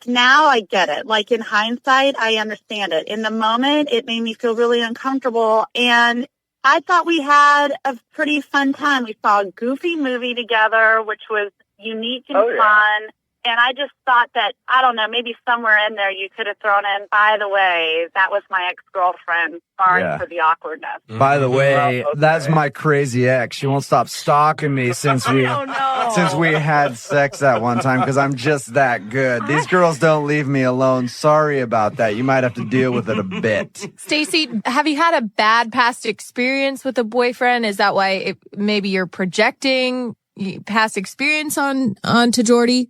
now I get it. In hindsight, I understand it. In the moment, it made me feel really uncomfortable, and I thought we had a pretty fun time. We saw a goofy movie together, which was unique and fun. And I just thought that, I don't know, maybe somewhere in there you could have thrown in, by the way, that was my ex-girlfriend. Sorry for the awkwardness. By the way, that's my crazy ex. She won't stop stalking me since we had sex that one time because I'm just that good. These girls don't leave me alone. Sorry about that. You might have to deal with it a bit. Stacy, have you had a bad past experience with a boyfriend? Is that why maybe you're projecting past experience onto Jordy?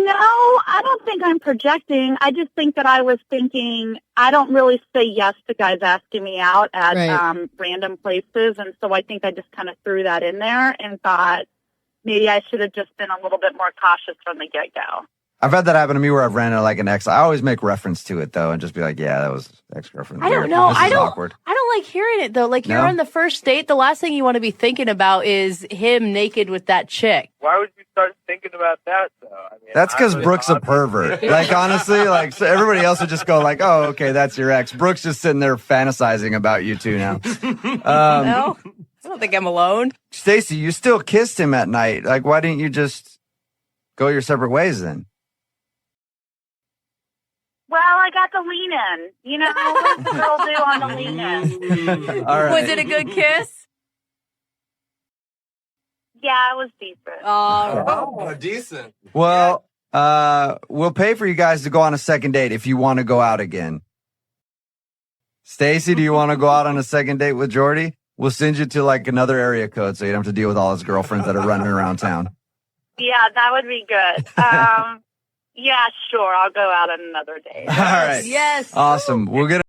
No, I don't think I'm projecting. I just think that I was thinking I don't really say yes to guys asking me out at random places. And so I think I just kind of threw that in there and thought maybe I should have just been a little bit more cautious from the get-go. I've had that happen to me where I've ran into like an ex. I always make reference to it though and just be like, yeah, that was ex-girlfriend. I don't know. This I is don't. awkward. I don't like hearing it though. Like you're No? on the first date, the last thing you want to be thinking about is him naked with that chick. Why would you start thinking about that, though? I mean, That's because Brooke's a pervert. Like, honestly, like, so everybody else would just go like, oh, okay, that's your ex. Brooke's just sitting there fantasizing about you two now. No, I don't think I'm alone. Stacey, you still kissed him at night. Like, why didn't you just go your separate ways then? Well, I got the lean in. You know, what does the girl do on the lean in? All right. Was it a good kiss? Yeah, it was decent. Oh, decent. Well, we'll pay for you guys to go on a second date if you want to go out again. Stacey, do you want to go out on a second date with Jordy? We'll send you to like another area code so you don't have to deal with all his girlfriends that are running around town. Yeah, that would be good. Yeah, sure. I'll go out on another day. All right. Yes. Awesome. We'll get